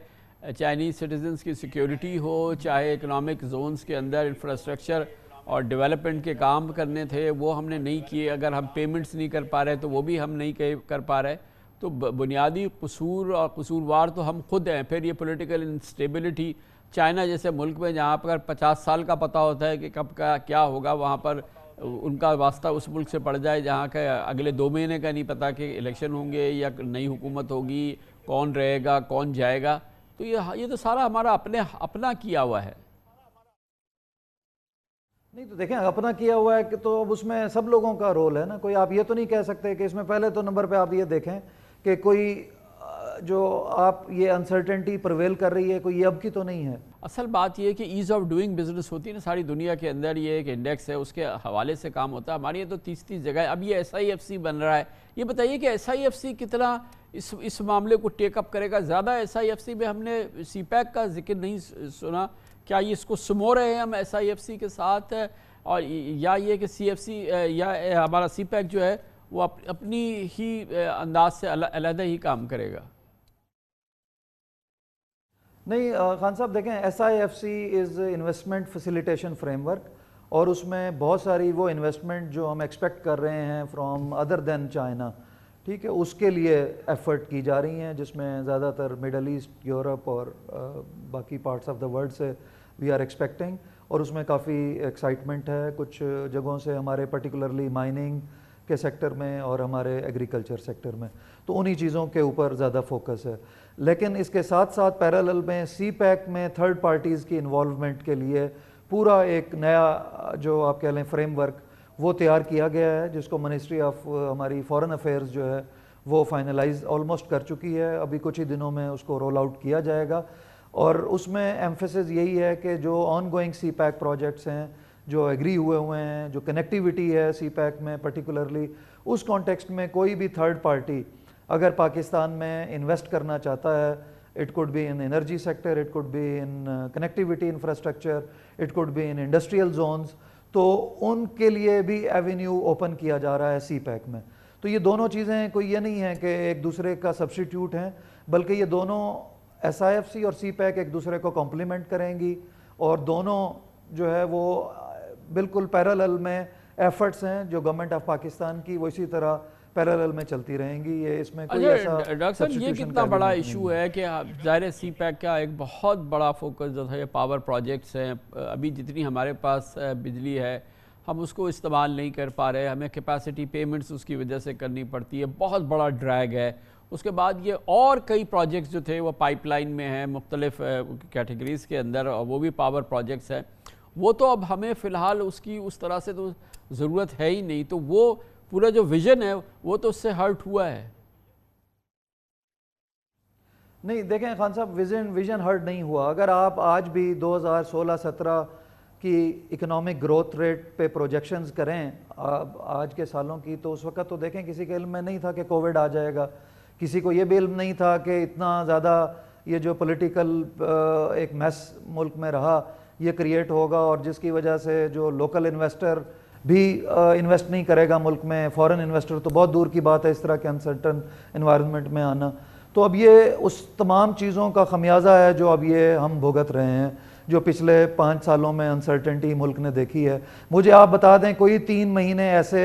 चाइनीज़ सिटीजन्स की सिक्योरिटी हो, चाहे इकोनॉमिक जोन्स के अंदर इंफ्रास्ट्रक्चर और डेवलपमेंट के काम करने थे वो हमने नहीं किए, अगर हम पेमेंट्स नहीं कर पा रहे तो वो भी हम नहीं कर पा रहे, तो बुनियादी कसूर और कसूरवार तो हम खुद हैं। फिर ये पॉलिटिकल इंस्टेबिलिटी, चाइना जैसे मुल्क में जहाँ पर 50 साल का पता होता है कि कब का क्या होगा, वहाँ पर उनका वास्ता उस मुल्क से पड़ जाए जहाँ का अगले 2 महीने का नहीं पता कि इलेक्शन होंगे या नई हुकूमत होगी, कौन रहेगा कौन जाएगा, तो ये तो सारा हमारा अपना किया हुआ है। नहीं तो देखें, अपना किया हुआ है कि तो अब उसमें सब लोगों का रोल है ना, कोई आप ये तो नहीं कह सकते कि इसमें पहले तो नंबर पे आप ये देखें कि कोई जो आप ये अनसर्टेनिटी प्रिवेल कर रही है कोई ये अब की तो नहीं है। असल बात ये है कि ईज़ ऑफ डूइंग बिजनेस होती है ना सारी दुनिया के अंदर, ये एक इंडेक्स है उसके हवाले से काम होता है। हमारी ये तो 30 जगह है। अब ये SIFC बन रहा है, ये बताइए कि SIFC कितना इस मामले को टेकअप करेगा। ज़्यादा SIFC में हमने CPEC का जिक्र नहीं सुना, क्या ये इसको सुमो रहे हैं हम SIFC के साथ, और या ये कि CFC या हमारा CPEC जो है वो अपनी ही अंदाज से अलहदा ही काम करेगा? नहीं खान साहब देखें, SIFC is investment facilitation framework, और उसमें बहुत सारी वो इन्वेस्टमेंट जो हम एक्सपेक्ट कर रहे हैं फ्रॉम अदर देन चाइना, ठीक है, उसके लिए एफर्ट की जा रही हैं, जिसमें ज़्यादातर मिडल ईस्ट, यूरोप और बाकी पार्ट्स ऑफ द वर्ल्ड से वी आर एक्सपेक्टिंग, और उसमें काफ़ी एक्साइटमेंट है। कुछ जगहों से हमारे पर्टिकुलरली माइनिंग के सेक्टर में और हमारे एग्रीकल्चर सेक्टर में, तो उन्हीं चीज़ों के ऊपर ज़्यादा फोकस है। लेकिन इसके साथ साथ पैरेलल में CPEC में थर्ड पार्टीज़ की इन्वॉल्वमेंट के लिए पूरा एक नया जो आप कह लें फ्रेमवर्क वो तैयार किया गया है, जिसको मिनिस्ट्री ऑफ हमारी फॉरेन अफेयर्स जो है वो फाइनलाइज ऑलमोस्ट कर चुकी है। अभी कुछ ही दिनों में उसको रोल आउट किया जाएगा और उसमें एम्फेसिस यही है कि जो ऑन गोइंग CPEC प्रोजेक्ट्स हैं, जो एग्री हुए हैं, जो कनेक्टिविटी है CPEC में पर्टिकुलरली, उस कॉन्टेक्स्ट में कोई भी थर्ड पार्टी अगर पाकिस्तान में इन्वेस्ट करना चाहता है, it could be in energy sector, it could be in connectivity infrastructure, it could be in industrial zones, तो उनके लिए भी एवेन्यू ओपन किया जा रहा है CPEC में। तो ये दोनों चीज़ें कोई ये नहीं है कि एक दूसरे का सब्स्टिट्यूट हैं, बल्कि ये दोनों SIFC और CPEC एक दूसरे को कॉम्प्लीमेंट करेंगी और दोनों जो है वो बिल्कुल पैरेलल में एफर्ट्स हैं जो गवर्नमेंट ऑफ पाकिस्तान की, वो इसी तरह पैरेलल में चलती रहेंगी। ये इसमें कोई ऐसा डॉक्टर साहब ये कितना बड़ा इशू है कि ज़ाहिर CPEC का एक बहुत बड़ा फोकस जो है पावर प्रोजेक्ट्स हैं। अभी जितनी हमारे पास बिजली है हम उसको इस्तेमाल नहीं कर पा रहे, हमें कैपेसिटी पेमेंट्स उसकी वजह से करनी पड़ती है, बहुत बड़ा ड्रैग है। उसके बाद ये और कई प्रोजेक्ट्स जो थे वो पाइपलाइन में हैं मुख्तलिफ कैटेगरीज़ के अंदर, और वो भी पावर प्रोजेक्ट्स हैं। वो तो अब हमें फ़िलहाल उसकी उस तरह से तो ज़रूरत है ही नहीं, तो वो पूरा जो विज़न है वो तो उससे हर्ट हुआ है। नहीं देखें खान साहब, विजन हर्ट नहीं हुआ। अगर आप आज भी 2016-17 की इकोनॉमिक ग्रोथ रेट पे प्रोजेक्शंस करें आज के सालों की, तो उस वक्त तो देखें किसी के इल्म में नहीं था कि कोविड आ जाएगा, किसी को ये भी इल्म नहीं था कि इतना ज़्यादा ये जो पॉलिटिकल एक मैस मुल्क में रहा ये क्रिएट होगा, और जिसकी वजह से जो लोकल इन्वेस्टर भी इन्वेस्ट नहीं करेगा मुल्क में, फॉरेन इन्वेस्टर तो बहुत दूर की बात है इस तरह के अनसर्टन इन्वायरमेंट में आना। तो अब ये उस तमाम चीज़ों का खमियाजा है जो अब ये हम भुगत रहे हैं, जो पिछले 5 सालों में अनसर्टेनिटी मुल्क ने देखी है। मुझे आप बता दें कोई 3 महीने ऐसे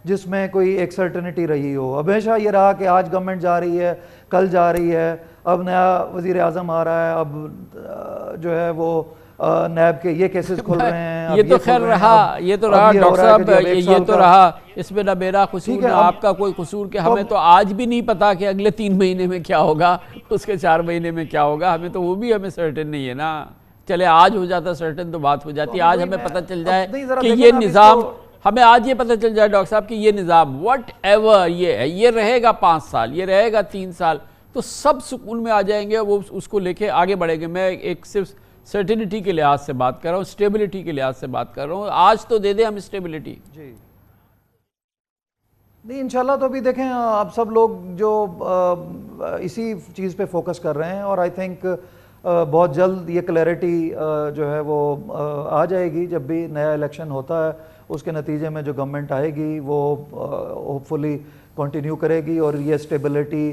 जिसमें कोई एक सर्टेनिटी रही हो। हमेशा ये रहा कि आज गवर्नमेंट जा रही है, कल जा रही है, अब नया वज़ीर आज़म आ रहा है, अब जो है वो नैब के ये केसेस खुल रहे हैं। ये तो खैर रहा, ये तो रहा डॉक्टर साहब, ये तो रहा, इसमें ना मेरा कसूर ना आपका कोई कसूर के हमें तो आज भी नहीं पता कि अगले 3 महीने में क्या होगा, उसके 4 महीने में क्या होगा, हमें तो वो भी हमें सर्टेन नहीं है ना। चले आज हो जाता सर्टेन तो बात हो जाती, आज हमें पता चल जाए कि ये निज़ाम, हमें आज ये पता चल जाए डॉक्टर साहब कि ये निज़ाम वट एवर ये है, ये रहेगा 5 साल, ये रहेगा 3 साल, तो सब सुकून में आ जाएंगे, वो उसको लेके आगे बढ़ेंगे। मैं एक सिर्फ सर्टेनिटी के लिहाज से बात कर रहा हूँ, स्टेबिलिटी के लिहाज से बात कर रहा हूँ। आज तो दे दे हम स्टेबिलिटी जी। नहीं इंशाल्लाह, तो अभी देखें आप सब लोग जो इसी चीज़ पे फोकस कर रहे हैं, और आई थिंक बहुत जल्द ये क्लैरिटी जो है वो आ जाएगी। जब भी नया इलेक्शन होता है उसके नतीजे में जो गवर्नमेंट आएगी वो होपफुली कंटिन्यू करेगी, और ये स्टेबिलिटी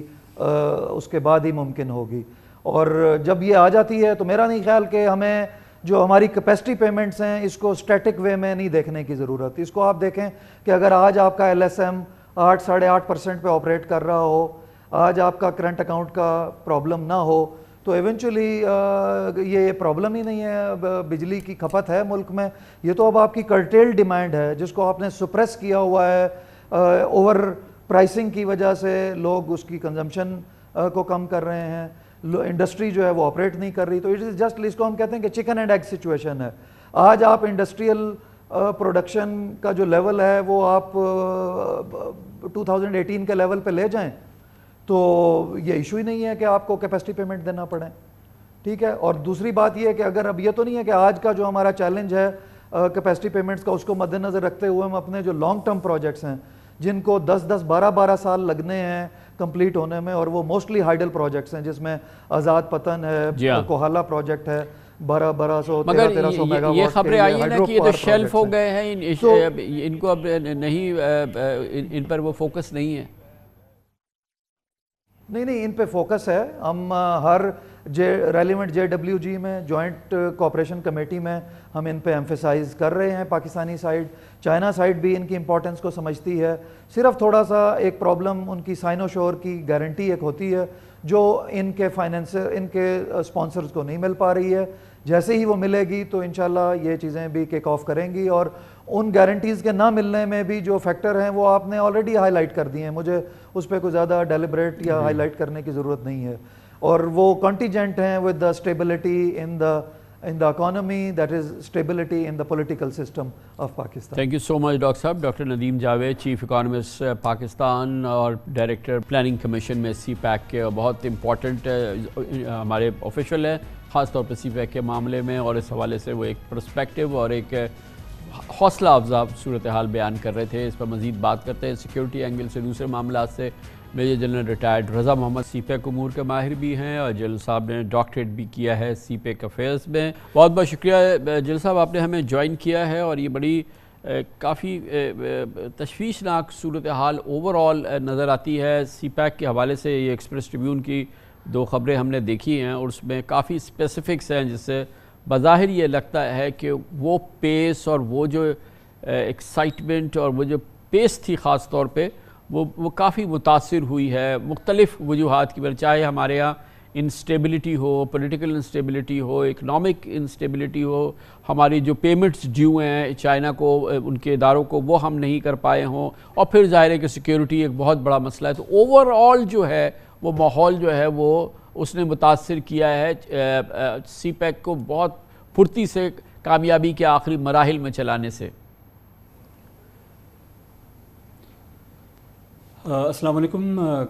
उसके बाद ही मुमकिन होगी। और जब ये आ जाती है तो मेरा नहीं ख्याल कि हमें जो हमारी कैपेसिटी पेमेंट्स हैं इसको स्टैटिक वे में नहीं देखने की ज़रूरत। इसको आप देखें कि अगर आज आपका LSM 8-8.5% पे ऑपरेट कर रहा हो, आज आपका करंट अकाउंट का प्रॉब्लम ना हो, तो इवेंचुअली ये प्रॉब्लम ही नहीं है। बिजली की खपत है मुल्क में, ये तो अब आपकी कर्टेल डिमांड है जिसको आपने सुप्रेस किया हुआ है। ओवर प्राइसिंग की वजह से लोग उसकी कंजम्पशन को कम कर रहे हैं, इंडस्ट्री जो है वो ऑपरेट नहीं कर रही। तो इट इज़ जस्ट, इसको हम कहते हैं कि चिकन एंड एग सिचुएशन है। आज आप इंडस्ट्रियल प्रोडक्शन का जो लेवल है वो आप 2018 के लेवल पे ले जाएं तो ये इशू ही नहीं है कि आपको कैपेसिटी पेमेंट देना पड़े, ठीक है। और दूसरी बात ये है कि अगर अब ये तो नहीं है कि आज का जो हमारा चैलेंज है कैपेसिटी पेमेंट्स का, उसको मद्देनज़र रखते हुए हम अपने जो लॉन्ग टर्म प्रोजेक्ट्स हैं जिनको 10-10, 12-12 साल लगने हैं कंप्लीट होने में, और वो मोस्टली हाइडल प्रोजेक्ट्स हैं जिसमें आज़ाद पतन है, कोहाला प्रोजेक्ट है 1200 1300 मेगावाट। ये खबरें आई है ना कि ये तो शेल्फ हो गए हैं, इनको अब नहीं, इन पर वो फोकस नहीं है। नहीं, इन पे फोकस है। हम हर रेलिवेंट JWG में, जॉइंट कोऑपरेशन कमेटी में हम इन पे एम्फेसाइज कर रहे हैं। पाकिस्तानी साइड, चाइना साइड भी इनकी इंपॉर्टेंस को समझती है। सिर्फ थोड़ा सा एक प्रॉब्लम उनकी साइनोशोर की गारंटी एक होती है जो इनके फाइनेंसर, इनके स्पॉन्सर्स को नहीं मिल पा रही है। जैसे ही वो मिलेगी तो इंशाल्लाह ये चीज़ें भी किक ऑफ करेंगी। और उन गारंटीज़ के ना मिलने में भी जो फैक्टर हैं वो आपने ऑलरेडी हाईलाइट कर दिए हैं, मुझे उस पर कोई ज़्यादा डेलिब्रेट या हाईलाइट करने की ज़रूरत नहीं है। और वो कॉन्टीजेंट हैं with the stability in the economy, that is stability in the political system of Pakistan. Thank you so much doctor साहब। Doctor Nadeem Javed, chief economist Pakistan और डायरेक्टर प्लानिंग कमीशन में CPEC के, बहुत इंपॉर्टेंट हमारे ऑफिशियल है ख़ास तौर पर CPEC के मामले में, और इस हवाले से वो एक पर्सपेक्टिव और एक हौसला अफजा सूरत हाल बयान कर रहे थे। इस पर मज़ीद बात करते हैं सिक्योरिटी एंगल से, दूसरे मामला से। मेजर जनरल रिटायर्ड रज़ा मोहम्मद CPEC उमूर के माहिर भी हैं और जिल साहब ने डॉक्टरेट भी किया है CPEC अफेयर्स में। बहुत बहुत शुक्रिया जिल साहब, आपने हमें ज्वाइन किया है। और ये बड़ी काफ़ी तशवीशनाक सूरत हाल ओवरऑल नज़र आती है। CPEC के हवाले से ये एक्सप्रेस ट्रिब्यून की 2 ख़बरें हमने देखी हैं और उसमें काफ़ी स्पेसिफिक्स हैं, जिससे बज़ाहिर ये लगता है कि वो पेस और वो जो एक्साइटमेंट और वो जो पेस थी ख़ास तौर पे वो काफ़ी मुतासिर हुई है मुख्तलिफ़ वजूहात की वजह, चाहे हमारे यहाँ इंस्टेबिलिटी हो, पॉलिटिकल इंस्टेबिलिटी हो, इकनॉमिक इंस्टेबिलिटी हो, हमारी जो पेमेंट्स ड्यू हैं चाइना को, उनके इदारों को, वो हम नहीं कर पाए हों, और फिर ज़ाहिर है कि सिक्योरिटी एक बहुत बड़ा मसला है। तो ओवरऑल जो है वो माहौल जो है वो उसने मुतासिर किया है CPEC को बहुत फुर्ती से कामयाबी के आखिरी मराहिल में चलाने से। अस्सलाम वालेकुम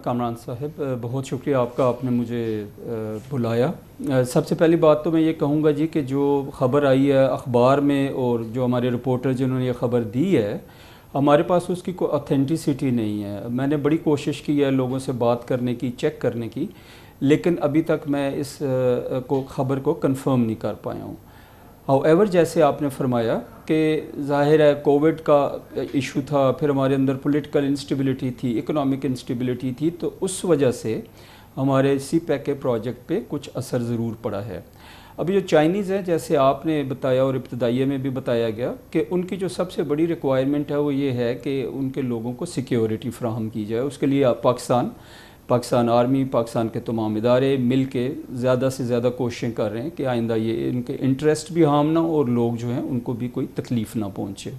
कामरान साहब, बहुत शुक्रिया आपका, आपने मुझे बुलाया। सबसे पहली बात तो मैं ये कहूँगा जी कि जो ख़बर आई है अखबार में और जो हमारे रिपोर्टर जिन्होंने ये ख़बर दी है, हमारे पास उसकी कोई ऑथेंटिसिटी नहीं है। मैंने बड़ी कोशिश की है लोगों से बात करने की, चेक करने की, लेकिन अभी तक मैं इस ख़बर को कंफर्म नहीं कर पाया हूँ। हाउएवर, जैसे आपने फरमाया कि ज़ाहिर है कोविड का इशू था, फिर हमारे अंदर पॉलिटिकल इंस्टेबिलिटी थी, इकोनॉमिक इंस्टेबिलिटी थी, तो उस वजह से हमारे CPEC के प्रोजेक्ट पे कुछ असर ज़रूर पड़ा है। अभी जो चाइनीज़ हैं, जैसे आपने बताया और इब्तदाइये में भी बताया गया कि उनकी जो सबसे बड़ी रिक्वायरमेंट है वो ये है कि उनके लोगों को सिक्योरिटी फ्राहम की जाए। उसके लिए पाकिस्तान आर्मी, पाकिस्तान के तमाम इदारे मिल के ज़्यादा से ज़्यादा कोशिशें कर रहे हैं कि आइंदा ये इनके इंटरेस्ट भी हार्म ना हो और लोग जो हैं उनको भी कोई तकलीफ़ ना पहुँचे।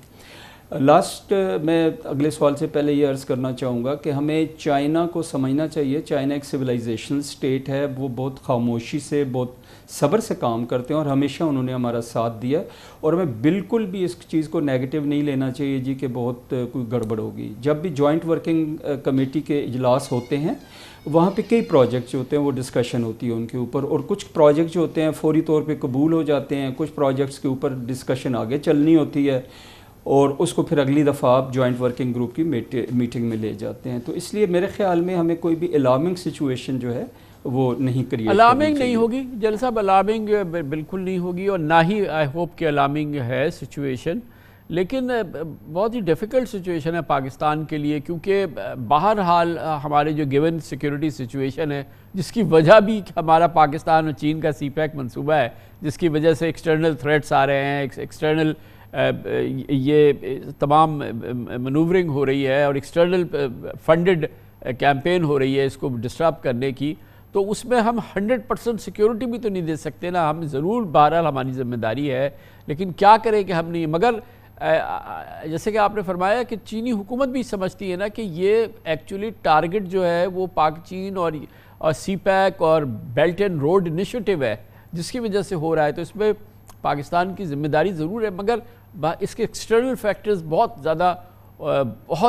लास्ट मैं अगले सवाल से पहले ये अर्ज़ करना चाहूँगा कि हमें चाइना को समझना चाहिए। चाइना एक सिविलाइजेशनल स्टेट है, वो बहुत खामोशी से, बहुत सब्र से काम करते हैं और हमेशा उन्होंने हमारा साथ दिया, और हमें बिल्कुल भी इस चीज़ को नेगेटिव नहीं लेना चाहिए जी कि बहुत कोई गड़बड़ होगी। जब भी जॉइंट वर्किंग कमेटी के इजलास होते हैं, वहाँ पे कई प्रोजेक्ट्स होते हैं, वो डिस्कशन होती है उनके ऊपर, और कुछ प्रोजेक्ट जो होते हैं फौरी तौर पे कबूल हो जाते हैं, कुछ प्रोजेक्ट्स के ऊपर डिस्कशन आगे चलनी होती है और उसको फिर अगली दफ़ा आप जॉइंट वर्किंग ग्रुप की मीटिंग में ले जाते हैं। तो इसलिए मेरे ख्याल में हमें कोई भी अलार्मिंग सिचुएशन जो है वो नहीं क्रिएट, अलार्मिंग नहीं होगी जल साहब, अलार्मिंग बिल्कुल नहीं होगी, और ना ही आई होप कि अलार्मिंग है सिचुएशन। लेकिन बहुत ही डिफ़िकल्ट सिचुएशन है पाकिस्तान के लिए, क्योंकि बहरहाल हमारे जो गिवन सिक्योरिटी सिचुएशन है, जिसकी वजह भी हमारा पाकिस्तान और चीन का CPEC मंसूबा है, जिसकी वजह से एक्सटर्नल थ्रेट्स आ रहे हैं, एक्सटर्नल ये तमाम मनूवरिंग हो रही है और एक्सटर्नल फंडेड कैंपेन हो रही है इसको डिस्टर्ब करने की। तो उसमें हम 100% सिक्योरिटी भी तो नहीं दे सकते ना, हम ज़रूर बहरहाल हमारी ज़िम्मेदारी है, लेकिन क्या करें कि हम नहीं। मगर जैसे कि आपने फरमाया कि चीनी हुकूमत भी समझती है ना कि ये एक्चुअली टारगेट जो है वो पाक चीन और CPEC और बेल्ट एंड रोड इनिशिएटिव है जिसकी वजह से हो रहा है। तो इसमें पाकिस्तान की ज़िम्मेदारी ज़रूर है, मगर इसके एक्सटर्नल फैक्टर्स बहुत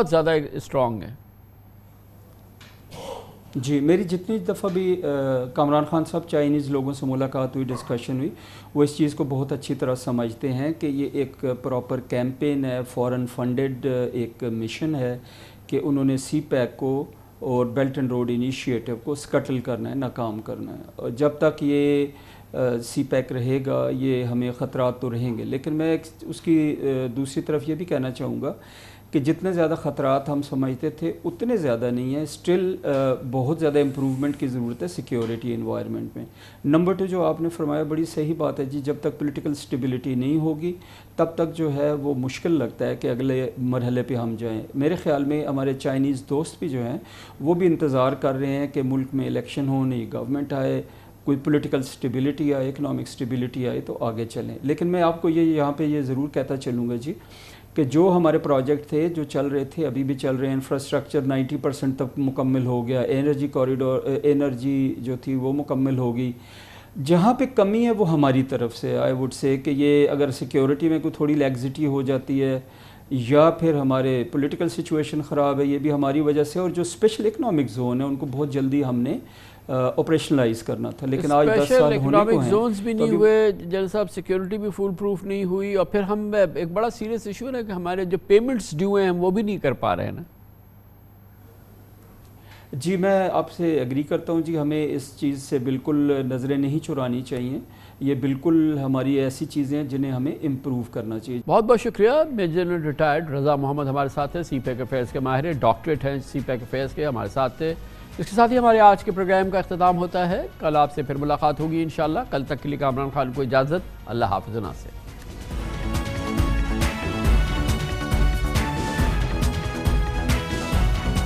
ज़्यादा स्ट्रॉन्ग हैं। जी, मेरी जितनी दफ़ा भी कामरान खान साहब चाइनीज़ लोगों से मुलाकात हुई, डिस्कशन हुई, वो इस चीज़ को बहुत अच्छी तरह समझते हैं कि ये एक प्रॉपर कैंपेन है, फॉरेन फंडेड एक मिशन है कि उन्होंने CPEC को और बेल्ट एंड रोड इनिशिएटिव को स्कटल करना है, नाकाम करना है। और जब तक ये CPEC रहेगा ये हमें ख़तरात तो रहेंगे, लेकिन मैं उसकी दूसरी तरफ ये भी कहना चाहूँगा कि जितने ज़्यादा ख़तरात हम समझते थे उतने ज़्यादा नहीं है। स्टिल बहुत ज़्यादा इम्प्रूवमेंट की ज़रूरत है सिक्योरिटी एनवायरनमेंट में। नंबर 2 जो आपने फरमाया बड़ी सही बात है जी, जब तक पॉलिटिकल स्टेबिलिटी नहीं होगी तब तक जो है वो मुश्किल लगता है कि अगले मरहले पे हम जाएं। मेरे ख़्याल में हमारे चाइनीज़ दोस्त भी जो हैं वो भी इंतज़ार कर रहे हैं कि मुल्क में इलेक्शन हो, नई गवर्नमेंट आए, कोई पॉलिटिकल स्टेबिलिटी आए, इकोनॉमिक स्टेबिलिटी आए तो आगे चलें। लेकिन मैं आपको ये यहाँ पे ये ज़रूर कहता चलूँगा जी कि जो हमारे प्रोजेक्ट थे जो चल रहे थे अभी भी चल रहे हैं, इंफ्रास्ट्रक्चर 90% तक मुकम्मल हो गया, एनर्जी कॉरिडोर एनर्जी जो थी वो मुकम्मल हो गई। जहाँ पे कमी है वो हमारी तरफ से, आई वुड से कि ये अगर सिक्योरिटी में कोई थोड़ी लैक्सिटी हो जाती है या फिर हमारे पॉलिटिकल सिचुएशन ख़राब है, ये भी हमारी वजह से। और जो स्पेशल इकनॉमिक जोन है उनको बहुत जल्दी हमने ऑपरेशनलाइज करना था, लेकिन आज 10 साल होने को हैं जोन्स भी नहीं हुए जनरल साहब, सिक्योरिटी भी फुल प्रूफ नहीं हुई, और फिर हम एक बड़ा सीरियस इशू है ना कि हमारे जो पेमेंट्स ड्यू हैं हम वो भी नहीं कर पा रहे हैं ना। जी मैं आपसे एग्री करता हूँ जी, हमें इस चीज़ से बिल्कुल नज़रें नहीं चुरानी चाहिए। ये बिल्कुल हमारी ऐसी चीज़ें हैं जिन्हें हमें इम्प्रूव करना चाहिए। बहुत बहुत शुक्रिया। मेजर जनरल रिटायर्ड रज़ा मोहम्मद हमारे साथ हैं, सीपैक अफेयर्स के माहिर, डॉक्टरेट हैं सीपैक अफेयर्स के, हमारे साथ थे। इसके साथ ही हमारे आज के प्रोग्राम का इख्तिताम होता है। कल आपसे फिर मुलाकात होगी इंशाअल्लाह। कल तक के लिए कामरान खान को इजाज़त। अल्लाह हाफ़िज़। नासिर।